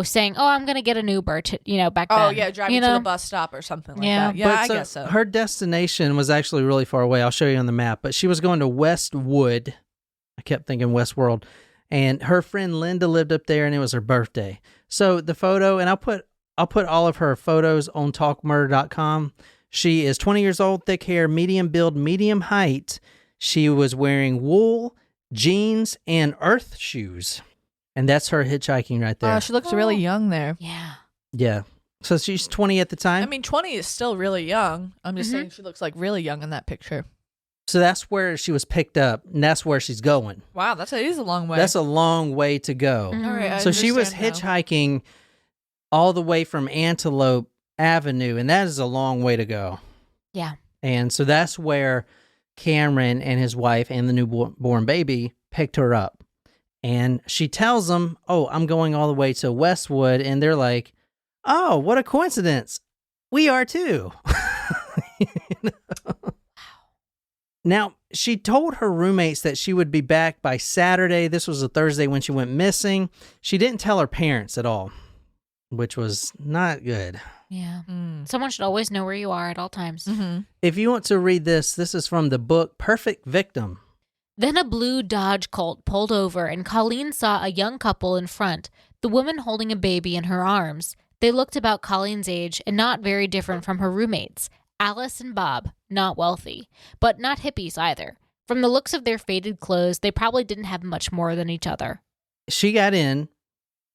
saying, oh, I'm going to get an Uber to, back then. Oh yeah, drive you to know? the bus stop or something like Yeah. that. Yeah, But I guess so. Her destination was actually really far away. I'll show you on the map. But she was going to Westwood. I kept thinking Westworld. And her friend Linda lived up there, and it was her birthday. So the photo, and I'll put all of her photos on talkmurder.com. She is 20 years old, thick hair, medium build, medium height. She was wearing wool, jeans, and earth shoes. And that's her hitchhiking right there. She looks really young there. Yeah. Yeah. So she's 20 at the time. I mean, 20 is still really young. I'm just saying she looks like really young in that picture. So that's where she was picked up, and that's where she's going. Wow, it is a long way. That's a long way to go. Mhm. All right, I So she was understand now. hitchhiking all the way from Antelope Avenue, and that is a long way to go. Yeah. And so that's where Cameron and his wife and the newborn baby picked her up. And she tells them, "Oh, I'm going all the way to Westwood." And they're like, "Oh, what a coincidence. We are too." You know? Now, she told her roommates that she would be back by Saturday. This was a Thursday when she went missing. She didn't tell her parents at all, which was not good. Yeah. Mm. Someone should always know where you are at all times. Mm-hmm. If you want to read this is from the book Perfect Victim. Then a blue Dodge Colt pulled over, and Colleen saw a young couple in front, the woman holding a baby in her arms. They looked about Colleen's age and not very different from her roommates. Alice and Bob, not wealthy, but not hippies either. From the looks of their faded clothes, they probably didn't have much more than each other. She got in.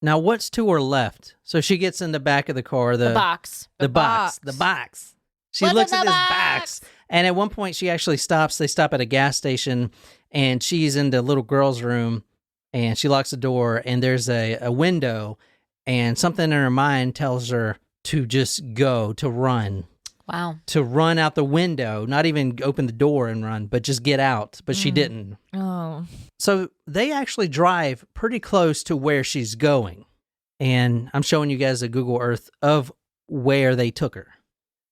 Now, what's to her left? So she gets in the back of the car. The box. The box. She What's looks in at the this box? box. And at one point, she actually stops. They stop at a gas station, and she's in the little girl's room, and she locks the door, and there's a window, and something in her mind tells her to just go, to run. Wow. To run out the window, not even open the door and run, but just get out. But she didn't. Oh. So they actually drive pretty close to where she's going. And I'm showing you guys a Google Earth of where they took her.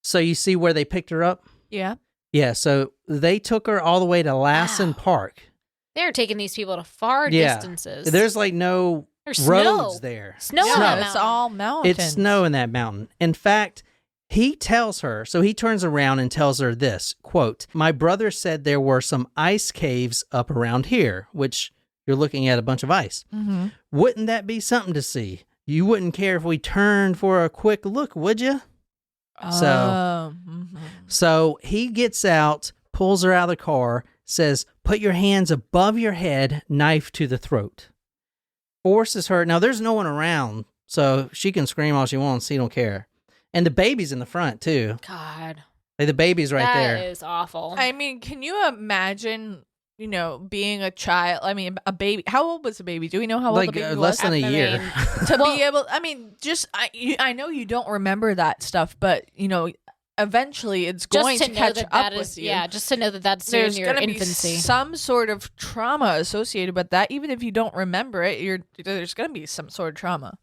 So you see where they picked her up? Yeah. Yeah, so they took her all the way to Lassen Wow. Park. They're taking these people to far Yeah. distances. There's like no There's roads snow. there. Snow Yeah, on that it's mountain. all mountains. It's snow in that mountain. In fact, he tells her, so he turns around and tells her this, quote, "My brother said there were some ice caves up around here," which you're looking at a bunch of ice. Mm-hmm. "Wouldn't that be something to see? You wouldn't care if we turned for a quick look, would you?" So he gets out, pulls her out of the car, says, "Put your hands above your head, knife to the throat." Forces her. Now, there's no one around, so she can scream all she wants. He don't care. And the baby's in the front, too. God. Like, the baby's right there. That is awful. I mean, can you imagine, being a child? I mean, a baby. How old was the baby? Do we know how old Like, the baby less was? than a I year. mean, To Well- be able, I know you don't remember that stuff, but, eventually it's going just to to know catch that up that with is, you. yeah, just to know that that's There's in your going to be infancy. some sort of trauma associated with that. Even if you don't remember it, there's going to be some sort of trauma.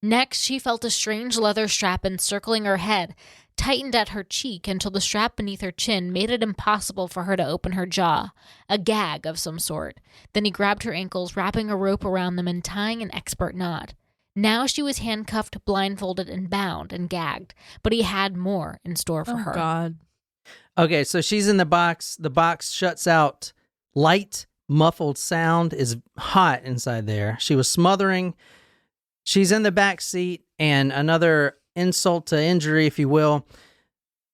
Next, she felt a strange leather strap encircling her head, tightened at her cheek until the strap beneath her chin made it impossible for her to open her jaw, a gag of some sort. Then he grabbed her ankles, wrapping a rope around them and tying an expert knot. Now she was handcuffed, blindfolded, and bound and gagged, but he had more in store for her. God. Okay, so she's in the box. The box shuts out light, muffled sound is hot inside there. She was smothering. She's in the back seat, and another insult to injury, if you will.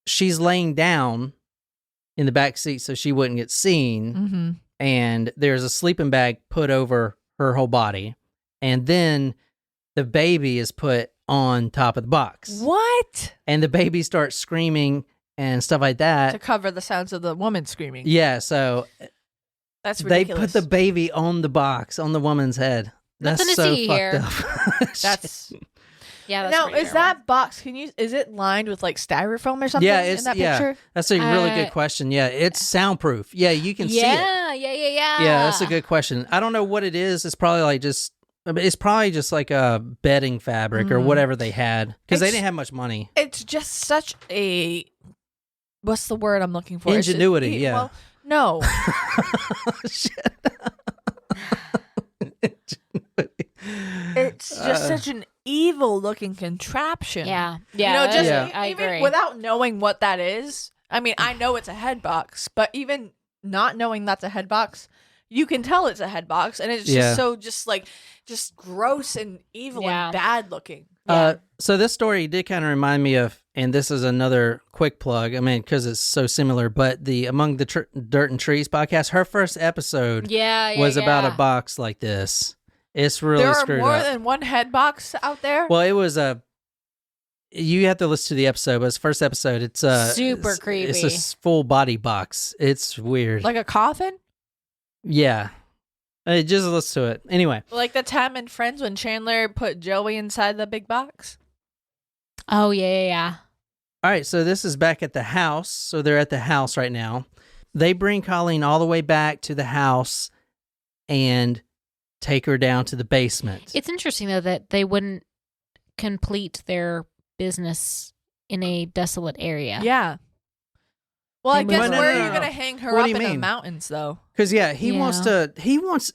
She's laying down in the back seat so she wouldn't get seen, Mm-hmm. and there's a sleeping bag put over her whole body, and then the baby is put on top of the box. What? And the baby starts screaming and stuff like To that. cover the sounds of the woman screaming. Yeah, so That's they ridiculous. put the baby on the box, on the woman's head. That's Nothing to so see fucked here. up. That's Yeah, that's now. pretty Is terrible. that box? Is it lined with like styrofoam or something? Yeah, in it's that yeah. picture. That's a really Uh, good question. Yeah, it's soundproof. Yeah, you can see it. Yeah. Yeah, that's a good question. I don't know what it is. It's probably just like a bedding fabric or whatever they had, because they It's- didn't have much money. It's just such a what's the word I'm looking for? It's Ingenuity, yeah. Well, no. Shit. It's just such an evil looking contraption. Yeah. Yeah. just Yeah. I even agree. without knowing what that is. I mean, I know it's a head box, but even not knowing that's a head box, you can tell it's a head box, and it's Yeah. just so just gross and evil Yeah. and bad looking. So this story did kind of remind me of, and this is another quick plug, I mean, because it's so similar, but the Among the Dirt and Trees podcast, her first episode was about a box like this. It's really There are screwed more up. than one head box out there. Well, it was you have to listen to the episode, but it's the first episode. It's super creepy. It's a full body box. It's weird. Like a coffin? Yeah. Just listen to it. Anyway. Like the time in Friends when Chandler put Joey inside the big box? Oh, yeah. All right, so this is back at the house. So they're at the house right now. They bring Colleen all the way back to the house and take her down to the basement. It's interesting, though, that they wouldn't complete their business in a desolate area. Yeah. Well, I They guess moved where on. are you going to hang her What up do you in the mean? mountains, though? Because, he wants,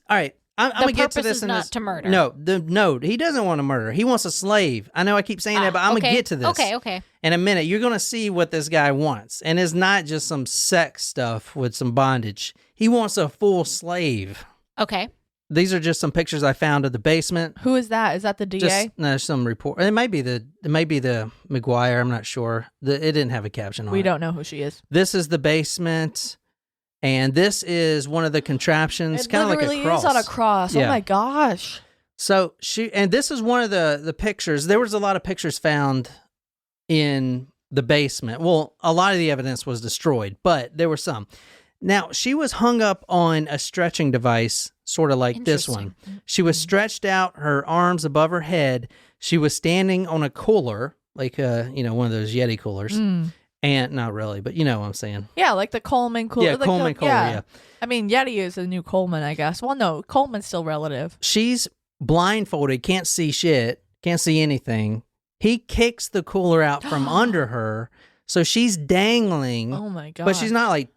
all right, I'm going to get to purpose this is in not this. to murder. No, he doesn't want to murder. He wants a slave. I know I keep saying that, but I'm going to get to this. Okay. In a minute. You're going to see what this guy wants. And it's not just some sex stuff with some bondage. He wants a full slave. Okay. These are just some pictures I found of the basement. Who is that? Is that the DA? Some report. It might be the McGuire. I'm not sure. It didn't have a caption on it. We don't know who she is. This is the basement, and this is one of the contraptions, It kind of like literally a cross. is on a cross. Yeah. Oh my gosh. So and this is one of the pictures. There was a lot of pictures found in the basement. Well, a lot of the evidence was destroyed, but there were some. Now, she was hung up on a stretching device, sort of like this one. She was stretched out, her arms above her head. She was standing on a cooler, like one of those Yeti coolers. And not really, but you know what I'm saying. Yeah, like the Coleman cooler. Yeah, like Coleman cooler, yeah. I mean, Yeti is the new Coleman, I guess. Well, no, Coleman's still relative. She's blindfolded, can't see shit, can't see anything. He kicks the cooler out from under her, so she's dangling. Oh my god. But she's not like,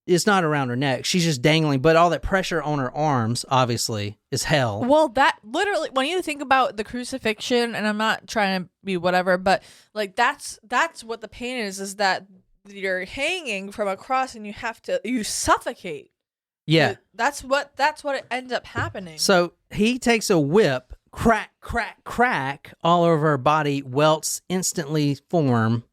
it's not around her neck. She's just dangling, but all that pressure on her arms, obviously, is hell. Well, that literally, when you think about the crucifixion, and I'm not trying to be whatever, but like that's what the pain is that you're hanging from a cross and you suffocate. Yeah. That's what it ends up happening. So he takes a whip, crack, crack, crack, all over her body, welts instantly form.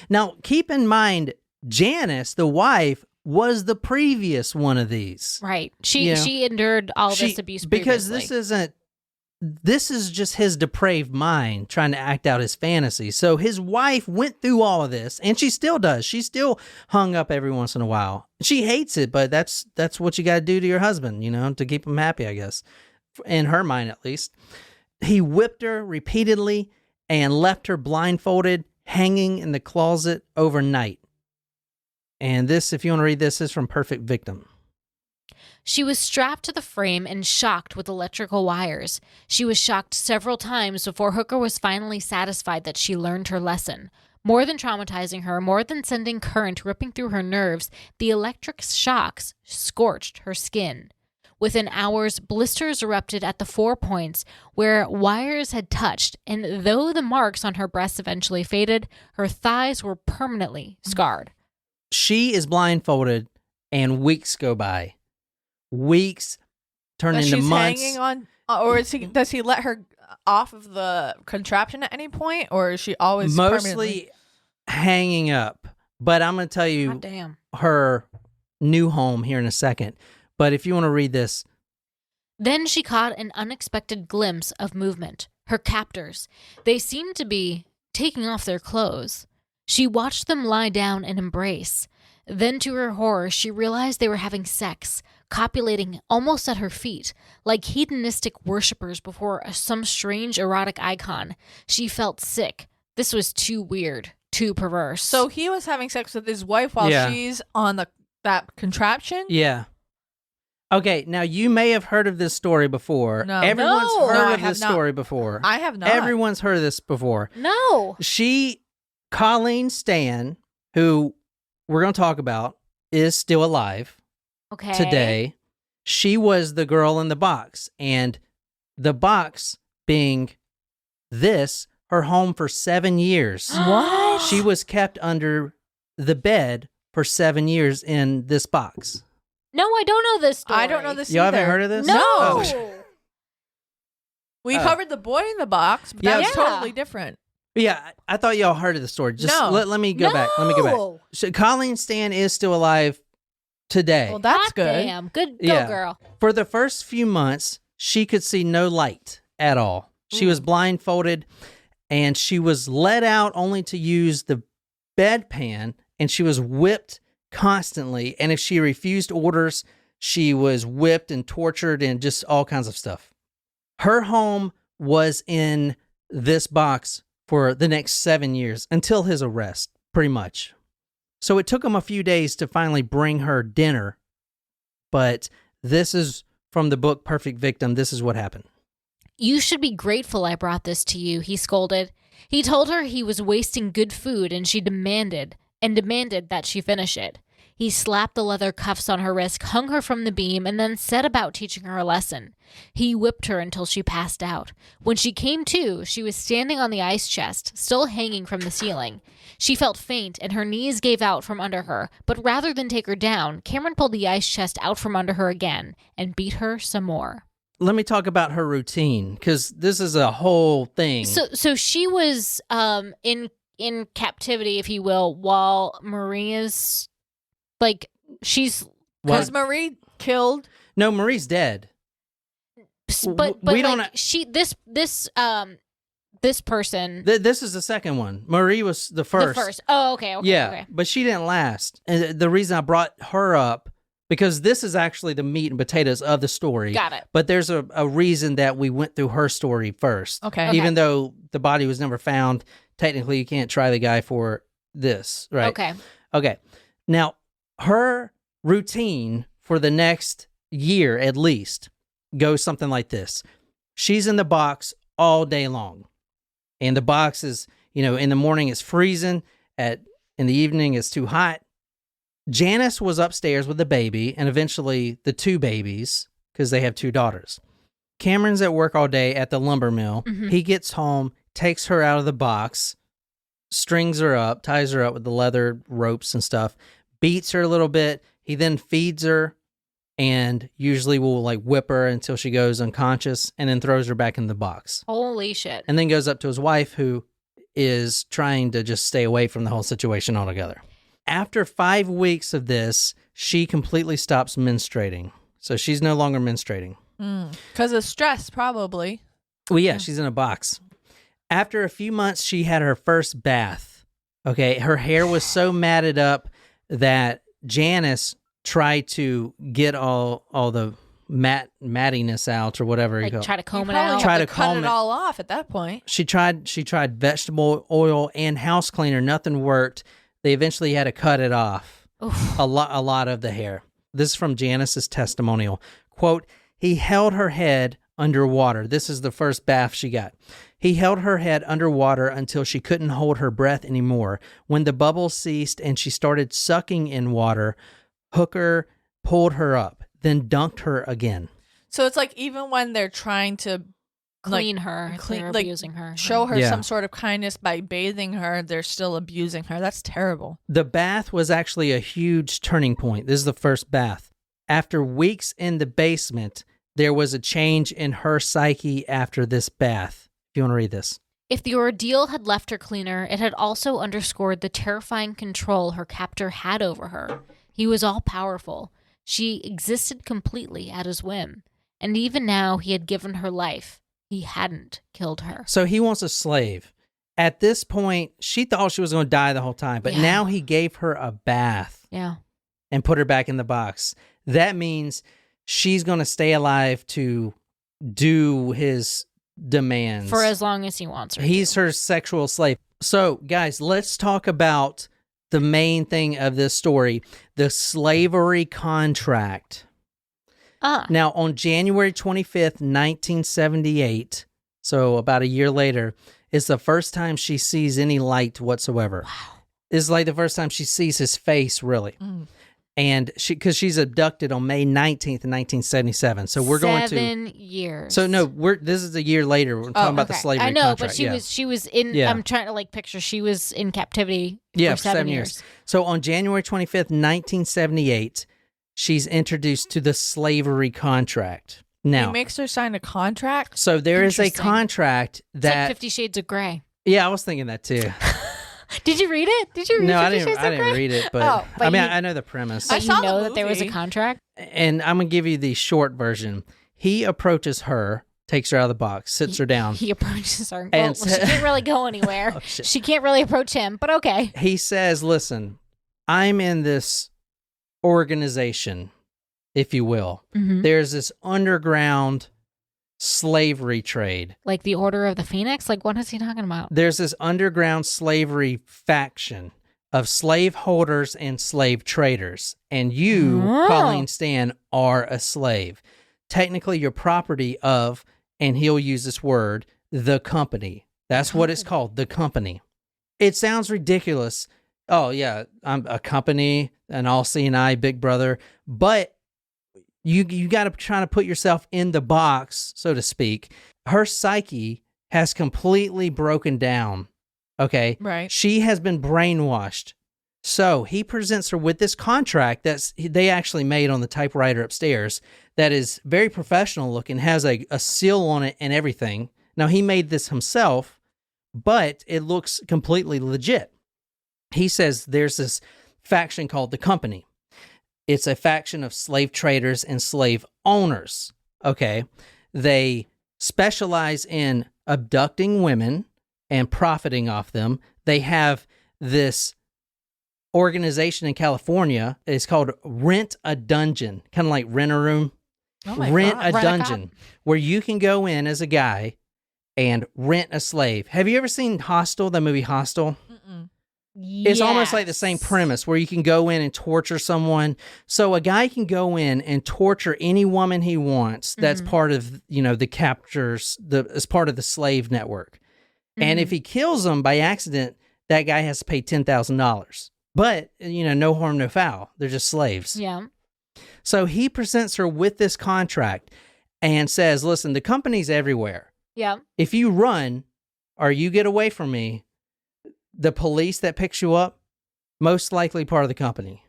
Now, keep in mind, Janice, the wife, was the previous one of these. Right. She endured all this abuse because previously. this is just his depraved mind trying to act out his fantasy. So his wife went through all of this, and she still does. She's still hung up every once in a while. She hates it, but that's what you got to do to your husband, to keep him happy, I guess. In her mind, at least. He whipped her repeatedly and left her blindfolded, hanging in the closet overnight. And this, if you want to read this, is from Perfect Victim. She was strapped to the frame and shocked with electrical wires. She was shocked several times before Hooker was finally satisfied that she learned her lesson. More than traumatizing her, more than sending current ripping through her nerves, the electric shocks scorched her skin. Within hours, blisters erupted at the 4 points where wires had touched, and though the marks on her breasts eventually faded, her thighs were permanently scarred. She is blindfolded, and weeks go by. Weeks turn into she's months. Hanging on, or does he let her off of the contraption at any point, or is she always mostly hanging up? But I'm going to tell you damn. her new home here in a second. But if you want to read this. Then she caught an unexpected glimpse of movement. Her captors. They seemed to be taking off their clothes. She watched them lie down and embrace. Then, to her horror, she realized they were having sex, copulating almost at her feet, like hedonistic worshippers before some strange erotic icon. She felt sick. This was too weird, too perverse. So he was having sex with his wife while she's on that contraption? Yeah. Okay, now you may have heard of this story before. No. Everyone's heard of this not. story before. I have not. Everyone's heard of this before. No. Colleen Stan, who we're going to talk about, is still alive today. She was the girl in the box, and the box being her home for 7 years. What? She was kept under the bed for 7 years in this box. No, I don't know this story. I don't know this You either. haven't heard of this? No. Oh. We covered the boy in the box, but that's totally different. Yeah, I thought y'all heard of the story. Just No. let me go back. Let me go back. So Colleen Stan is still alive today. Well, that's Hot good. Damn. Good go, Yeah. girl. For the first few months, she could see no light at all. She was blindfolded, and she was let out only to use the bedpan, and she was whipped constantly. And if she refused orders, she was whipped and tortured and just all kinds of stuff. Her home was in this box for the next 7 years until his arrest, pretty much. So it took him a few days to finally bring her dinner. But this is from the book Perfect Victim. This is what happened. You should be grateful I brought this to you, he scolded. He told her he was wasting good food, and she demanded that she finish it. He slapped the leather cuffs on her wrist, hung her from the beam, and then set about teaching her a lesson. He whipped her until she passed out. When she came to, she was standing on the ice chest, still hanging from the ceiling. She felt faint, and her knees gave out from under her, but rather than take her down, Cameron pulled the ice chest out from under her again and beat her some more. Let me talk about her routine, because this is a whole thing. So she was in captivity, if you will, while Maria's she's Was Marie killed? No, Marie's dead. but we don't. This person. This is the second one. Marie was the first. The first. Oh, okay. Yeah, okay. but she didn't last. And the reason I brought her up, because this is actually the meat and potatoes of the story. Got it. But there's a reason that we went through her story first. Okay. Even though the body was never found, technically you can't try the guy for this, right? Okay. Now, her routine for the next year at least goes something like this. She's in the box all day long. And the box is, in the morning it's freezing, in the evening it's too hot. Janice was upstairs with the baby and eventually the two babies, because they have two daughters. Cameron's at work all day at the lumber mill. Mm-hmm. He gets home, takes her out of the box, strings her up, ties her up with the leather ropes and stuff, beats her a little bit. He then feeds her and usually will whip her until she goes unconscious and then throws her back in the box. Holy shit. And then goes up to his wife, who is trying to just stay away from the whole situation altogether. After 5 weeks of this, she completely stops menstruating. So she's no longer menstruating. Because of stress, probably. Well, yeah, she's in a box. After a few months, she had her first bath. Okay, her hair was so matted up that Janice tried to get all the mattiness out, or whatever you call it. Try to comb it Probably out. Try have to cut comb it it. all off at that point. She tried vegetable oil and house cleaner. Nothing worked. They eventually had to cut it off. Oof. A lot of the hair. This is from Janice's testimonial. Quote, he held her head underwater. This is the first bath she got. He held her head underwater until she couldn't hold her breath anymore. When the bubbles ceased and she started sucking in water, Hooker pulled her up, then dunked her again. So it's like even when they're trying to Clean her. They're abusing her. show her Yeah. some sort of kindness by bathing her, they're still abusing her. That's terrible. The bath was actually a huge turning point. This is the first bath. After weeks in the basement, there was a change in her psyche after this bath. If you want to read this. If the ordeal had left her cleaner, it had also underscored the terrifying control her captor had over her. He was all-powerful. She existed completely at his whim. And even now, he had given her life. He hadn't killed her. So he wants a slave. At this point, she thought she was going to die the whole time, but Yeah. now he gave her a bath Yeah. and put her back in the box. That means she's going to stay alive to do his demands. For as long as he wants her He's to. her sexual slave. So, guys, let's talk about the main thing of this story, the slavery contract. Now, on January 25th, 1978, so about a year later, is the first time she sees any light whatsoever. Wow. It's like the first time she sees his face, really. And because she's abducted on May 19th, 1977. So we're going to 7 years. So no, this is a year later. We're talking about the slavery I know, contract. but she was in. Yeah. I'm trying to picture. She was in captivity Yeah, for 7 years. So on January 25th, 1978, she's introduced to the slavery contract. Now, He makes her sign a contract. so there is a Interesting. contract It's like that 50 Shades of Grey. yeah, I was thinking that too. Did you read it? Did you read No, I 50 didn't. Shades I of didn't Grey? read it, but, Oh, but I mean, you- I know the premise. I But saw you the know that there was a movie. contract? And I'm gonna give you the short version. He approaches her, takes her out of the box, sits her down. He approaches her. And Well, she can't really go anywhere. Oh, shit. She can't really approach him, but okay. He says, listen, I'm in this organization, if you will. Mhm. There's this underground slavery trade. Like the Order of the Phoenix? Like, what is he talking about? There's this underground slavery faction of slave holders and slave traders. And you, Oh. Colleen Stan, are a slave. Technically, you're property of, and he'll use this word, the company. That's what it's called, the company. It sounds ridiculous. Oh, yeah, I'm a company, an all-seeing eye, big brother. But you got to try to put yourself in the box, so to speak. Her psyche has completely broken down, okay? Right. She has been brainwashed. So he presents her with this contract they actually made on the typewriter upstairs that is very professional looking, has a seal on it and everything. Now, he made this himself, but it looks completely legit. He says there's this faction called the Company. It's a faction of slave traders and slave owners, okay? They specialize in abducting women and profiting off them. They have this organization in California. It's called Rent a Dungeon, kind of like Rent a Room. Oh my Rent God. a Dungeon, where you can go in as a guy and rent a slave. Have you ever seen Hostel, the movie Hostel? Mm-mm. It's almost like the same Yes. premise where you can go in and torture someone. So a guy can go in and torture any woman he wants. That's Mhm. part of, the captors, as part of the slave network. And if Mhm. he kills them by accident, that guy has to pay $10,000. But, no harm, no foul. They're just slaves. Yeah. So he presents her with this contract and says, listen, the company's everywhere. Yeah. If you run or you get away from me, the police that picks you up, most likely part of the company.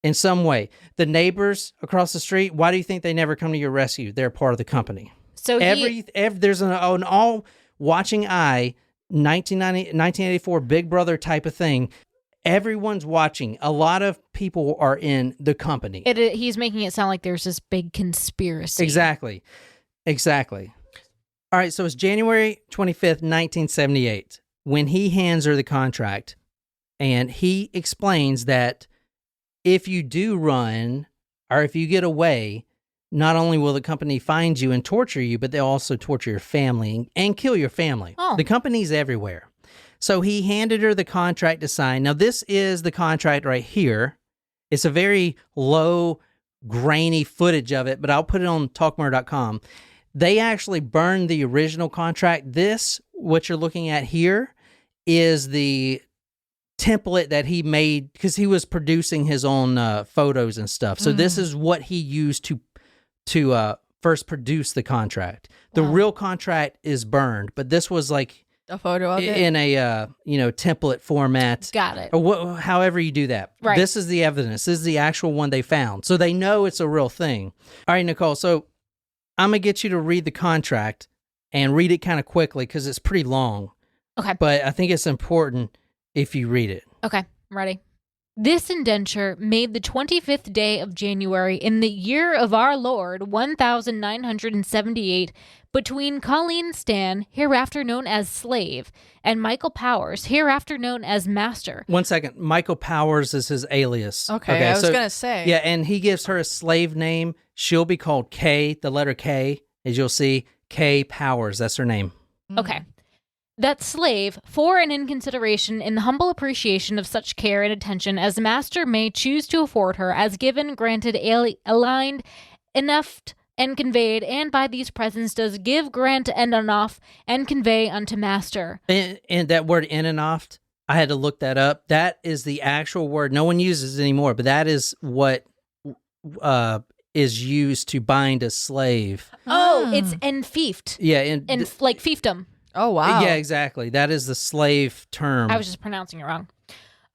In some way. The neighbors across the street, why do you think they never come to your rescue? They're part of the company. So There's an all-watching eye, 1984 Big Brother type of thing. Everyone's watching. A lot of people are in the company. he's making it sound like there's this big conspiracy. Exactly. All right, so it's January 25th, 1978, when he hands her the contract, and he explains that if you do run or if you get away, not only will the company find you and torture you, but they'll also torture your family and kill your family. Oh. The company's everywhere. So he handed her the contract to sign. Now, this is the contract right here. It's a very low, grainy footage of it, but I'll put it on talkmurder.com. They actually burned the original contract. This, what you're looking at here, is the template that he made because he was producing his own photos and stuff. So this is what he used to first produce the contract. The Wow. real contract is burned, but this was like A photo of it. in a template format. Got it. Or however you do that. Right. This is the evidence. This is the actual one they found. So they know it's a real thing. All right, Nicole. So I'm going to get you to read the contract and read it kind of quickly because it's pretty long. Okay. But I think it's important if you read it. Okay, I'm ready. This indenture made the 25th day of January in the year of our Lord 1978 between Colleen Stan, hereafter known as Slave, and Michael Powers, hereafter known as Master. 1 second. Michael Powers is his alias. Okay, I was going to say. Yeah, and he gives her a slave name. She'll be called K, the letter K, as you'll see. K Powers, that's her name. Okay. That slave, for and in consideration in the humble appreciation of such care and attention as the master may choose to afford her, as given, granted, aligned, enough, and conveyed, and by these presents does give, grant, and enough, and convey unto master. And that word in and oft, I had to look that up. That is the actual word. No one uses it anymore, but that is what is used to bind a slave. Oh, it's enfiefed. Yeah, And like fiefdom. Oh, wow. Yeah, exactly. That is the slave term. I was just pronouncing it wrong.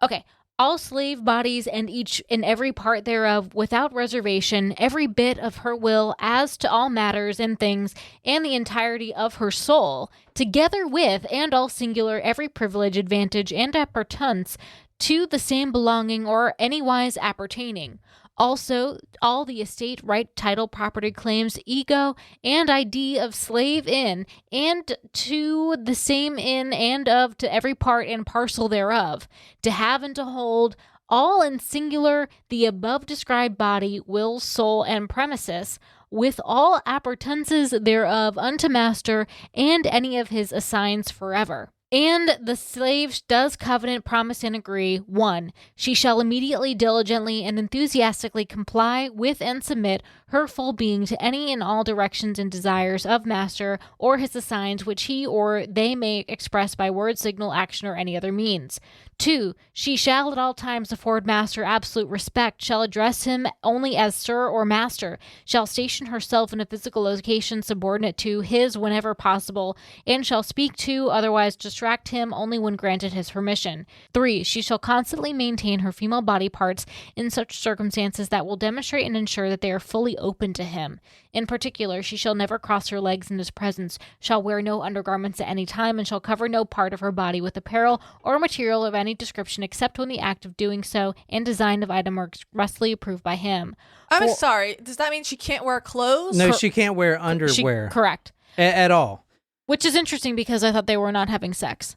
Okay. All slave bodies and each and every part thereof, without reservation, every bit of her will as to all matters and things, and the entirety of her soul, together with, and all singular, every privilege, advantage, and appurtenance to the same belonging or anywise appertaining. Also, all the estate, right, title, property claims, ego, and ID of slave in, and to the same in and of to every part and parcel thereof, to have and to hold, all in singular, the above described body, will, soul, and premises, with all appurtenances thereof unto master and any of his assigns forever. And the slave does covenant, promise, and agree. 1. She shall immediately, diligently, and enthusiastically comply with and submit her full being to any and all directions and desires of master or his assigns, which he or they may express by word, signal, action, or any other means. 2. She shall at all times afford master absolute respect, shall address him only as sir or master, shall station herself in a physical location subordinate to his whenever possible, and shall speak to, otherwise distract him only when granted his permission. 3. She shall constantly maintain her female body parts in such circumstances that will demonstrate and ensure that they are fully open to him. In particular, she shall never cross her legs in his presence, shall wear no undergarments at any time, and shall cover no part of her body with apparel or material of any description except when the act of doing so and design of item are expressly approved by him. I'm sorry. Does that mean she can't wear clothes? No, she can't wear underwear. Correct. At all. Which is interesting because I thought they were not having sex.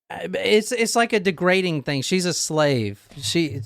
It's like a degrading thing. She's a slave. She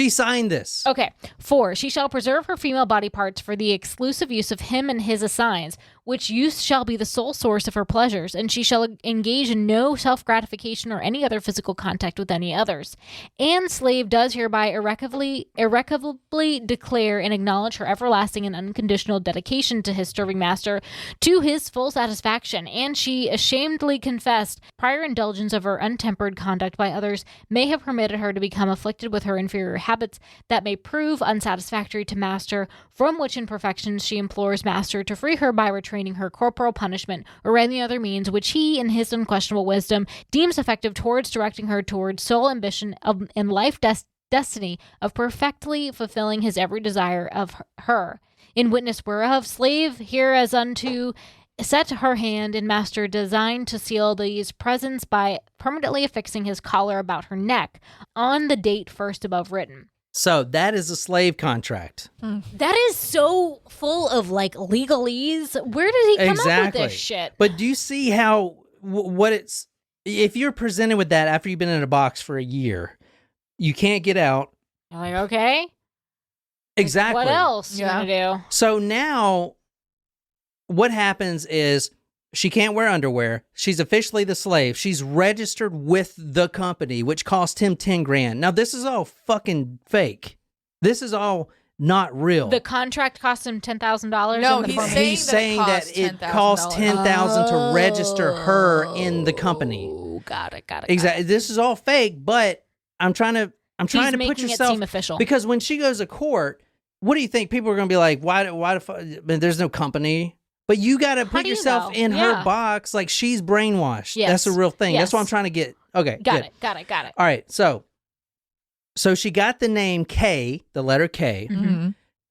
signed this. Okay. 4. She shall preserve her female body parts for the exclusive use of him and his assigns, which use shall be the sole source of her pleasures, and she shall engage in no self-gratification or any other physical contact with any others. And slave does hereby irrevocably declare and acknowledge her everlasting and unconditional dedication to his serving master to his full satisfaction, and she ashamedly confessed prior indulgence of her untempered conduct by others may have permitted her to become afflicted with her inferior habits that may prove unsatisfactory to master, from which imperfections she implores master to free her by retraining her corporal punishment or any other means which he, in his unquestionable wisdom, deems effective towards directing her towards sole ambition and life destiny of perfectly fulfilling his every desire of her. In witness whereof, slave here as unto set her hand and master designed to seal these presents by permanently affixing his collar about her neck on the date first above written. So that is a slave contract. That is so full of like legalese. Where did he come up with this shit? But do you see how what it's if you're presented with that after you've been in a box for a year, you can't get out. You're like, okay. Exactly. What else you gonna do? So now what happens is she can't wear underwear. She's officially the slave. She's registered with the company, which cost him $10,000. Now, this is all fucking fake. This is all not real. The contract cost him $10,000. No, he's saying that it cost $10,000 to register her in the company. Oh, got it. Exactly. This is all fake, but I'm trying to put yourself it seem official. Because when she goes to court, what do you think people are going to be like? Why the fuck? There's no company. But you got to put yourself in her box like she's brainwashed. Yes. That's a real thing. Yes. That's what I'm trying to get. Okay, Got it. All right, so she got the name K, the letter K,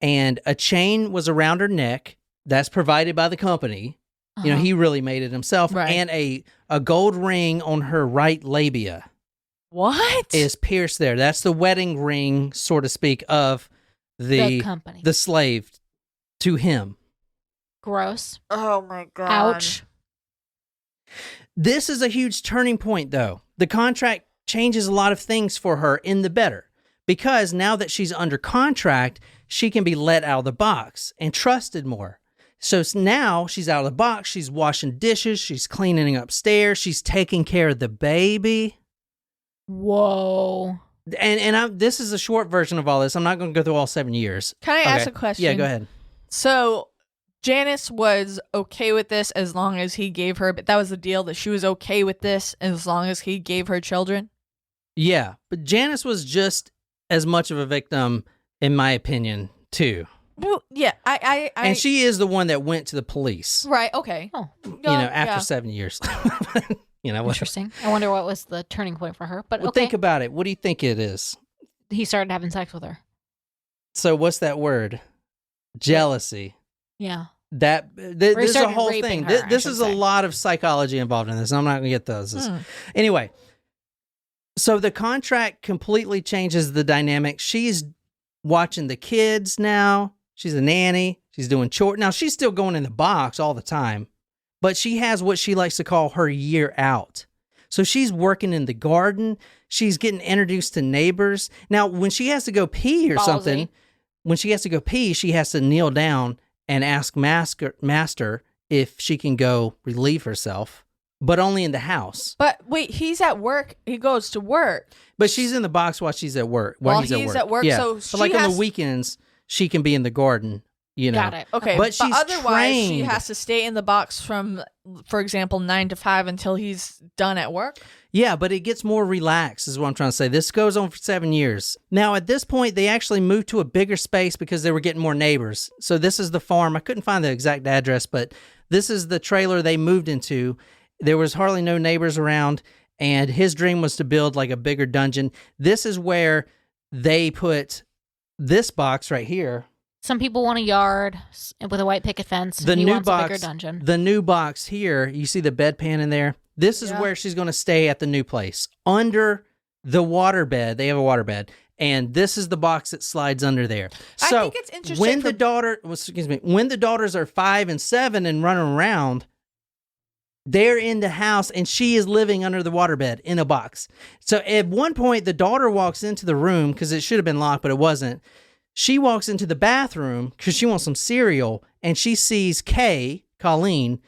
and a chain was around her neck. That's provided by the company. You know, he really made it himself. Right. And a gold ring on her right labia. What? Is pierced there. That's the wedding ring, so to speak, of the company. the slave to him. Gross. Oh my God. Ouch. This is a huge turning point, though. The contract changes a lot of things for her in the better, because now that she's under contract, she can be let out of the box and trusted more. So now she's out of the box. She's washing dishes. She's cleaning upstairs. She's taking care of the baby. Whoa. And this is a short version of all this. I'm not going to go through all 7 years. Can I ask a question? Yeah, go ahead. So Janice was okay with this as long as he gave her, but that was the deal, that she was okay with this as long as he gave her children? Yeah, but Janice was just as much of a victim, in my opinion, too. Well, yeah, I and she is the one that went to the police. Right, okay. Oh. After 7 years. Interesting. I wonder what was the turning point for her. But well, okay. think about it. What do you think it is? He started having sex with her. So what's that word? Jealousy. Yeah. This is a whole thing. Her, this is a lot of psychology involved in this. I'm not going to get those. Anyway, so the contract completely changes the dynamic. She's watching the kids now. She's a nanny. She's doing chores. Now, she's still going in the box all the time, but she has what she likes to call her year out. So she's working in the garden. She's getting introduced to neighbors. Now, when she has to go pee or something, she has to kneel down and ask Master if she can go relieve herself, but only in the house. But wait, he's at work. He goes to work. But she's in the box while she's at work. He's at work. Yeah. So but like on the weekends, she can be in the garden. You know. Got it. Okay, but she's otherwise trained. she has to stay in the box from, for example, 9 to 5 until he's done at work. Yeah, but it gets more relaxed is what I'm trying to say. This goes on for 7 years. Now, at this point, they actually moved to a bigger space because they were getting more neighbors. So this is the farm. I couldn't find the exact address, but this is the trailer they moved into. There was hardly no neighbors around, and his dream was to build like a bigger dungeon. This is where they put this box right here. Some people want a yard with a white picket fence. The he new wants box, a bigger dungeon. The new box here, you see the bedpan in there? This is where she's going to stay at the new place. Under the waterbed, they have a waterbed, and this is the box that slides under there. So I think it's interesting when when the daughters are 5 and 7 and running around, they're in the house and she is living under the waterbed in a box. So at one point, the daughter walks into the room because it should have been locked, but it wasn't. She walks into the bathroom because she wants some cereal, and she sees Colleen,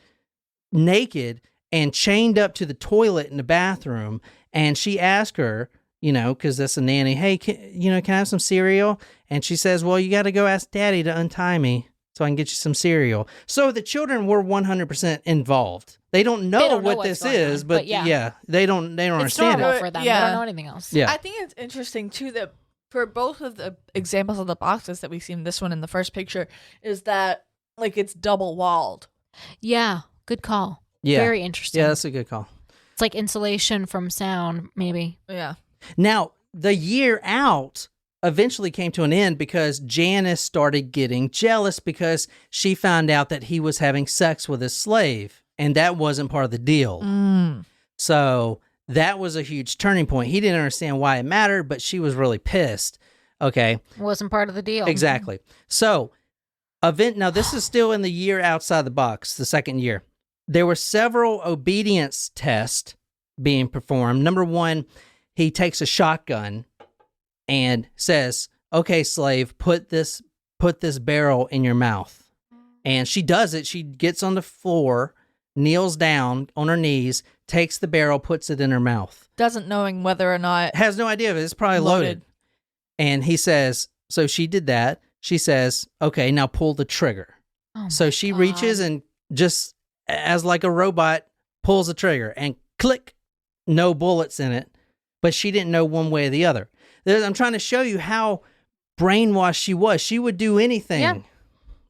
naked and chained up to the toilet in the bathroom. And she asks her, because that's a nanny, hey, can I have some cereal? And she says, well, you got to go ask Daddy to untie me so I can get you some cereal. So the children were 100% involved. They don't know what this is, but yeah, they don't it's understand normal it. for them. Yeah. They don't know anything else. Yeah. I think it's interesting, too, that for both of the examples of the boxes that we see in this one in the first picture is that, like, it's double walled. Yeah, good call. Yeah. Very interesting. Yeah, that's a good call. It's like insulation from sound, maybe. Yeah. Now, the year out eventually came to an end because Janice started getting jealous because she found out that he was having sex with his slave, and that wasn't part of the deal. So that was a huge turning point. He didn't understand why it mattered, but she was really pissed. Okay. Wasn't part of the deal. Exactly. So, now this is still in the year outside the box, the second year. There were several obedience tests being performed. Number one, he takes a shotgun and says, okay, slave, put this barrel in your mouth. And she does it. She gets on the floor, kneels down on her knees, takes the barrel, puts it in her mouth. Doesn't knowing whether or not... Has no idea of it. It's probably loaded. And he says, so she did that. She says, okay, now pull the trigger. So she reaches and just, as like a robot, pulls the trigger and click, no bullets in it. But she didn't know one way or the other. I'm trying to show you how brainwashed she was. She would do anything. Yeah.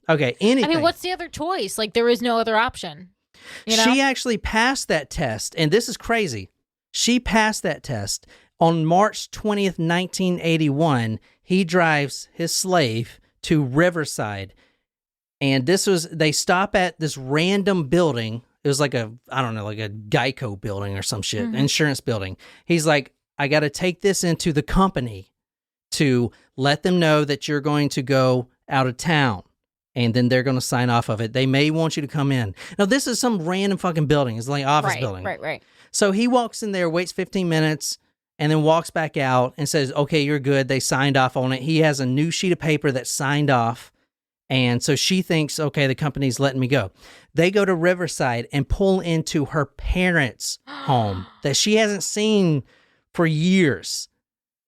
Okay, anything. I mean, what's the other choice? Like, there is no other option. She actually passed that test, and this is crazy. She passed that test. On March 20th, 1981, he drives his slave to Riverside. And they stop at this random building. It was like like a Geico building or some shit, insurance building. He's like, I got to take this into the company to let them know that you're going to go out of town. And then they're going to sign off of it. They may want you to come in. Now, this is some random fucking building. It's like an office building. Right. So he walks in there, waits 15 minutes, and then walks back out and says, okay, you're good. They signed off on it. He has a new sheet of paper that's signed off. And so she thinks, okay, the company's letting me go. They go to Riverside and pull into her parents' home that she hasn't seen for years.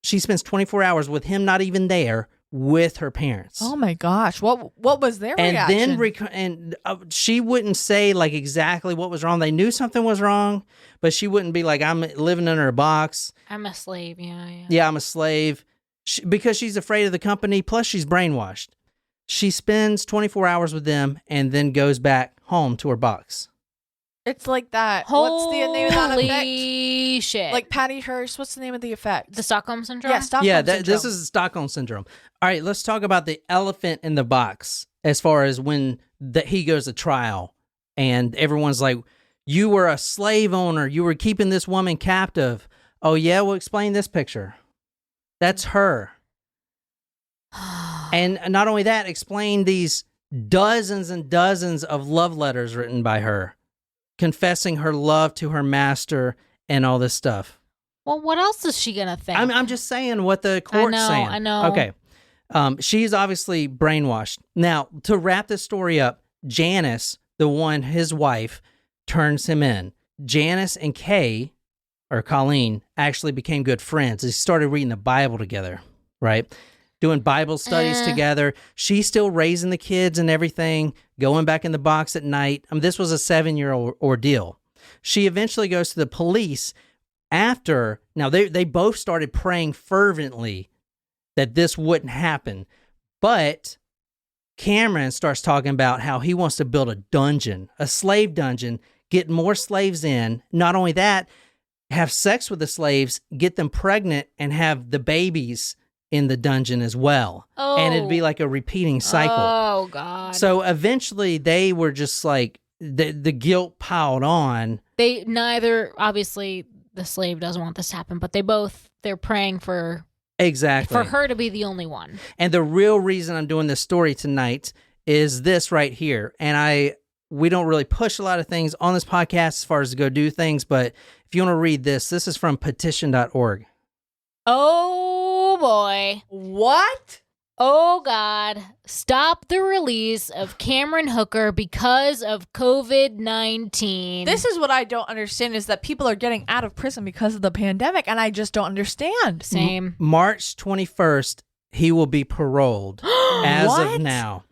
She spends 24 hours with him not even there, with her parents. Oh my gosh. What was their reaction? And then she wouldn't say like exactly what was wrong. They knew something was wrong, but she wouldn't be like, I'm living under a box. I'm a slave. Yeah. Yeah, I'm a slave. Because she's afraid of the company, plus she's brainwashed. She spends 24 hours with them and then goes back home to her box. It's like that. What's the name of that effect? Holy shit. Like Patty Hearst. What's the name of the effect? The Stockholm Syndrome? Yeah, Stockholm Syndrome. This is Stockholm Syndrome. All right, let's talk about the elephant in the box as far as when he goes to trial and everyone's like, you were a slave owner. You were keeping this woman captive. Oh, yeah? Well, explain this picture. That's her. And not only that, explain these dozens and dozens of love letters written by her, confessing her love to her master and all this stuff. Well, what else is she going to think? I'm just saying what the court's saying. I know. Okay. She's obviously brainwashed. Now, to wrap this story up, Janice, the one, his wife, turns him in. Janice and Kay, or Colleen, actually became good friends. They started reading the Bible together, right? Doing Bible studies together. She's still raising the kids and everything, going back in the box at night. This was a 7-year ordeal. She eventually goes to the police after. Now, they both started praying fervently that this wouldn't happen. But Cameron starts talking about how he wants to build a dungeon, a slave dungeon, get more slaves in. Not only that, have sex with the slaves, get them pregnant, and have the babies in the dungeon as well. And it'd be like a repeating cycle. Oh, God. So eventually they were just like, the guilt piled on. They neither, obviously, the slave doesn't want this to happen, but they're praying for... Exactly. For her to be the only one. And the real reason I'm doing this story tonight is this right here. And we don't really push a lot of things on this podcast as far as to go do things, but if you want to read this is from petition.org. Oh, boy. What? Oh, God. Stop the release of Cameron Hooker because of COVID-19. This is what I don't understand, is that people are getting out of prison because of the pandemic, and I just don't understand. Same. March 21st, he will be paroled as What? of now,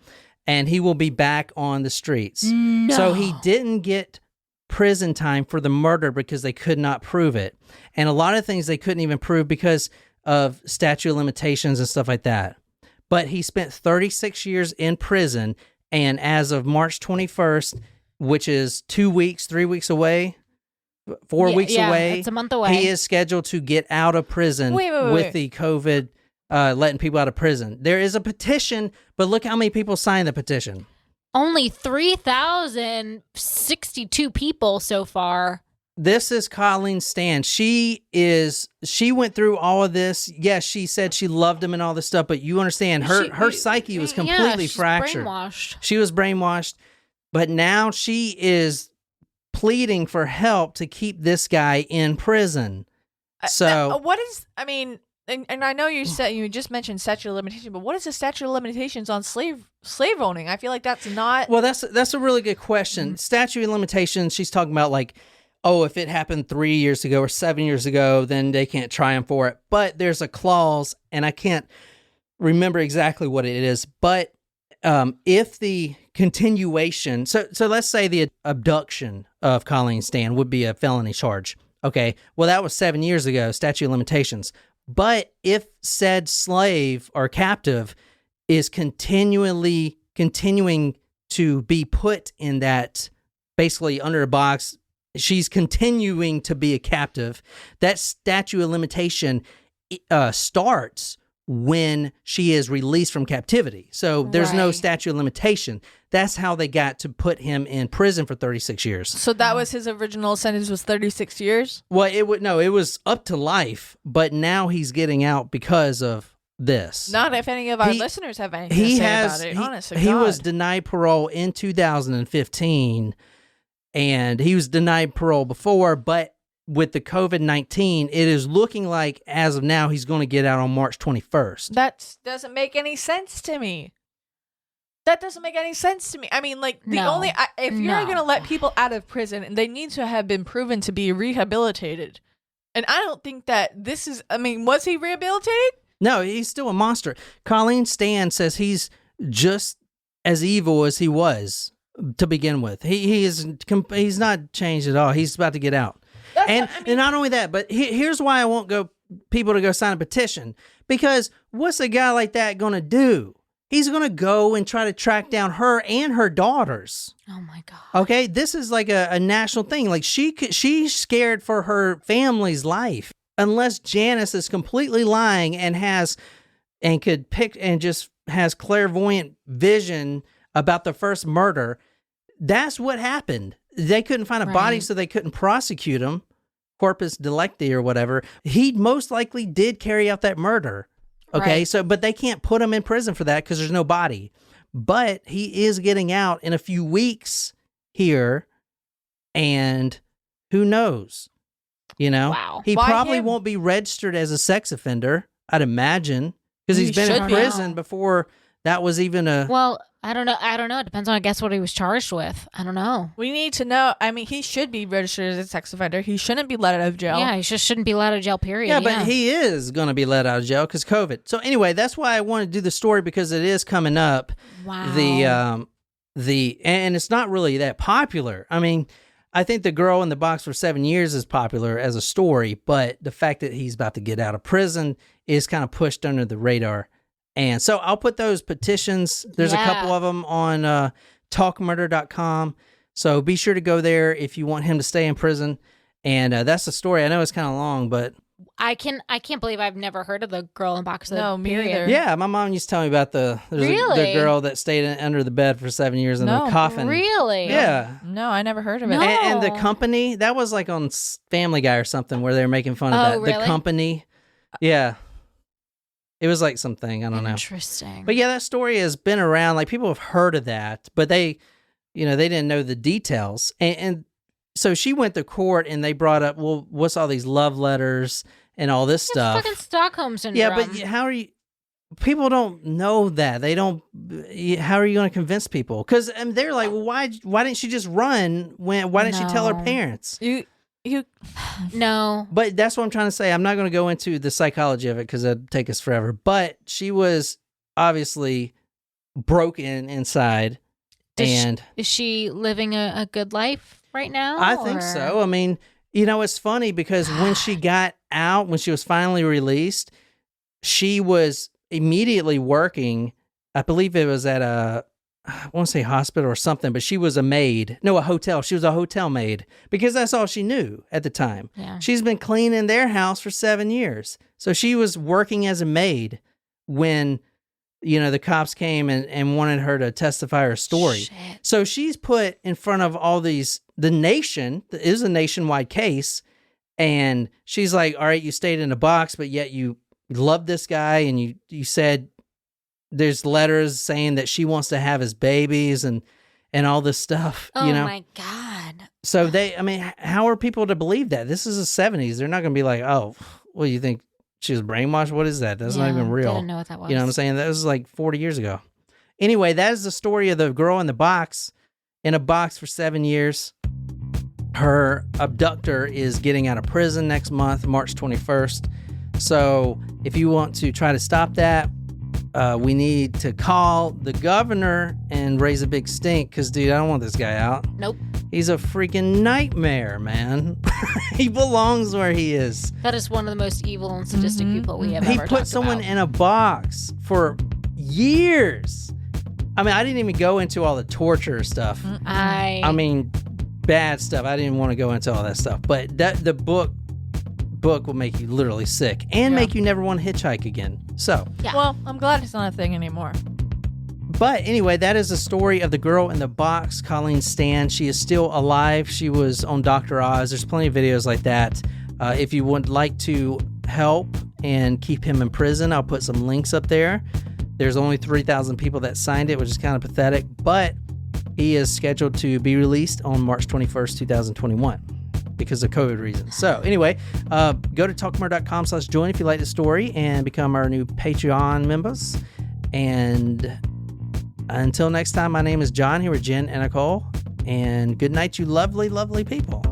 and he will be back on the streets. No. So he didn't get prison time for the murder because they could not prove it. And a lot of things they couldn't even prove because of statute of limitations and stuff like that. But he spent 36 years in prison, and as of March 21st, which is 2 weeks, 3 weeks away, 4 weeks away. It's a month away. He is scheduled to get out of prison with the COVID, letting people out of prison. There is a petition, but look how many people signed the petition. Only 3,062 people so far. This is Colleen Stan. She went through all of this. Yes, she said she loved him and all this stuff, but you understand her psyche was completely fractured. Brainwashed. She was brainwashed, but now she is pleading for help to keep this guy in prison. So what is, I mean, and I know you just mentioned statute of limitations, but what is the statute of limitations on slave owning? I feel like that's not. Well, that's a really good question. Statute of limitations, she's talking about like, oh, if it happened 3 years ago or 7 years ago, then they can't try him for it. But there's a clause, and I can't remember exactly what it is, but if the continuation, so let's say the abduction of Colleen Stan would be a felony charge. Okay, well, that was 7 years ago, statute of limitations. But if said slave or captive is continuing to be put in that, basically under a box, she's continuing to be a captive, that statute of limitation starts when she is released from captivity. So there's no statute of limitation. That's how they got to put him in prison for 36 years. So that was his original sentence, was 36 years? Well, it was up to life, but now he's getting out because of this. Not if any of our listeners have anything to say about it. Honest to God. He was denied parole in 2015, and he was denied parole before, but with the COVID-19, it is looking like, as of now, he's going to get out on March 21st. That doesn't make any sense to me. That doesn't make any sense to me. I mean, like, if you're going to let people out of prison, they need to have been proven to be rehabilitated. And I don't think that this is, I mean, was he rehabilitated? No, he's still a monster. Colleen Stan says he's just as evil as he was to begin with. He's not changed at all. He's about to get out. And not only that, but here's why I won't people to go sign a petition. Because what's a guy like that going to do? He's going to go and try to track down her and her daughters. Oh, my God. Okay? This is like a national thing. Like, she's scared for her family's life. Unless Janice is completely lying and has clairvoyant vision about the first murder. That's what happened. They couldn't find a body, so they couldn't prosecute him. Corpus delicti or whatever. He most likely did carry out that murder Okay, Right. so but they can't put him in prison for that because there's no body. But he is getting out in a few weeks here, and who knows? You know, Wow. he Why probably him? won't be registered as a sex offender, I'd imagine, because He he's been in should be. prison before that was even a. Well, I don't know. It depends on, I guess, what he was charged with. I don't know. We need to know. I mean, he should be registered as a sex offender. He shouldn't be let out of jail. Yeah, he just shouldn't be let out of jail, period. Yeah, but he is going to be let out of jail because COVID. So anyway, that's why I wanted to do the story because it is coming up. Wow. And it's not really that popular. I mean, I think The Girl in the Box for 7 years is popular as a story, but the fact that he's about to get out of prison is kind of pushed under the radar. And so I'll put those petitions. There's a couple of them on talkmurder.com. So be sure to go there if you want him to stay in prison. And that's the story. I know it's kind of long, but I can't believe I've never heard of The Girl in the Box. No, me period. either. yeah, my mom used to tell me about the Really? girl that stayed under the bed for 7 years in No, a coffin. Really? Yeah. No, I never heard of it. No. And the company, that was like on Family Guy or something where they were making fun of Oh, that. really? The company. Yeah. It was like something, I don't know. Interesting. But yeah, that story has been around. Like people have heard of that, but they didn't know the details. And so she went to court and they brought up, well, what's all these love letters and all this It's stuff? fucking Stockholm syndrome. Yeah, but how are you? People don't know that. They don't. How are you going to convince people? Because they're like, well, why didn't she just run? Why didn't she tell her No. parents? You No. But that's what I'm trying to say. I'm not going to go into the psychology of it because that'd take us forever. But she was obviously broken inside, and Is she living a good life right now? I think or- so. I mean, it's funny because when she got out, when she was finally released, she was immediately working. I believe it was at I want to say hospital or something, but she was a maid. No, a hotel. She was a hotel maid because that's all she knew at the time. Yeah. She's been cleaning their house for 7 years. So she was working as a maid when, the cops came and wanted her to testify her story. Shit. So she's put in front of all these, the nation, it is a nationwide case. And she's like, all right, you stayed in a box, but yet you loved this guy. And you said, there's letters saying that she wants to have his babies and all this stuff, Oh my God. So how are people to believe that? This is the 70s. They're not going to be like, oh, well, you think she was brainwashed? What is that? That's not even real. Didn't know what that was. You know what I'm saying? That was like 40 years ago. Anyway, that is the story of the girl in a box for 7 years. Her abductor is getting out of prison next month, March 21st. So if you want to try to stop that, we need to call the governor and raise a big stink because, dude, I don't want this guy out. Nope. He's a freaking nightmare, man. He belongs where he is. That is one of the most evil and sadistic people we have He ever put talked someone about. in a box for years. I mean, I didn't even go into all the torture stuff. I mean, bad stuff. I didn't want to go into all that stuff. But the book will make you literally sick and make you never want to hitchhike again. So, Yeah. Well, I'm glad it's not a thing anymore. but anyway, that is the story of the girl in the box, Colleen Stan. She is still alive. She was on Dr. Oz. There's plenty of videos like that. If you would like to help and keep him in prison, I'll put some links up there. There's only 3,000 people that signed it, which is kind of pathetic, but he is scheduled to be released on March 21st, 2021 because of COVID reasons. So anyway, go to talkmurder.com/join if you like the story and become our new Patreon members. And until next time, my name is John here with Jen and Nicole. And good night, you lovely, lovely people.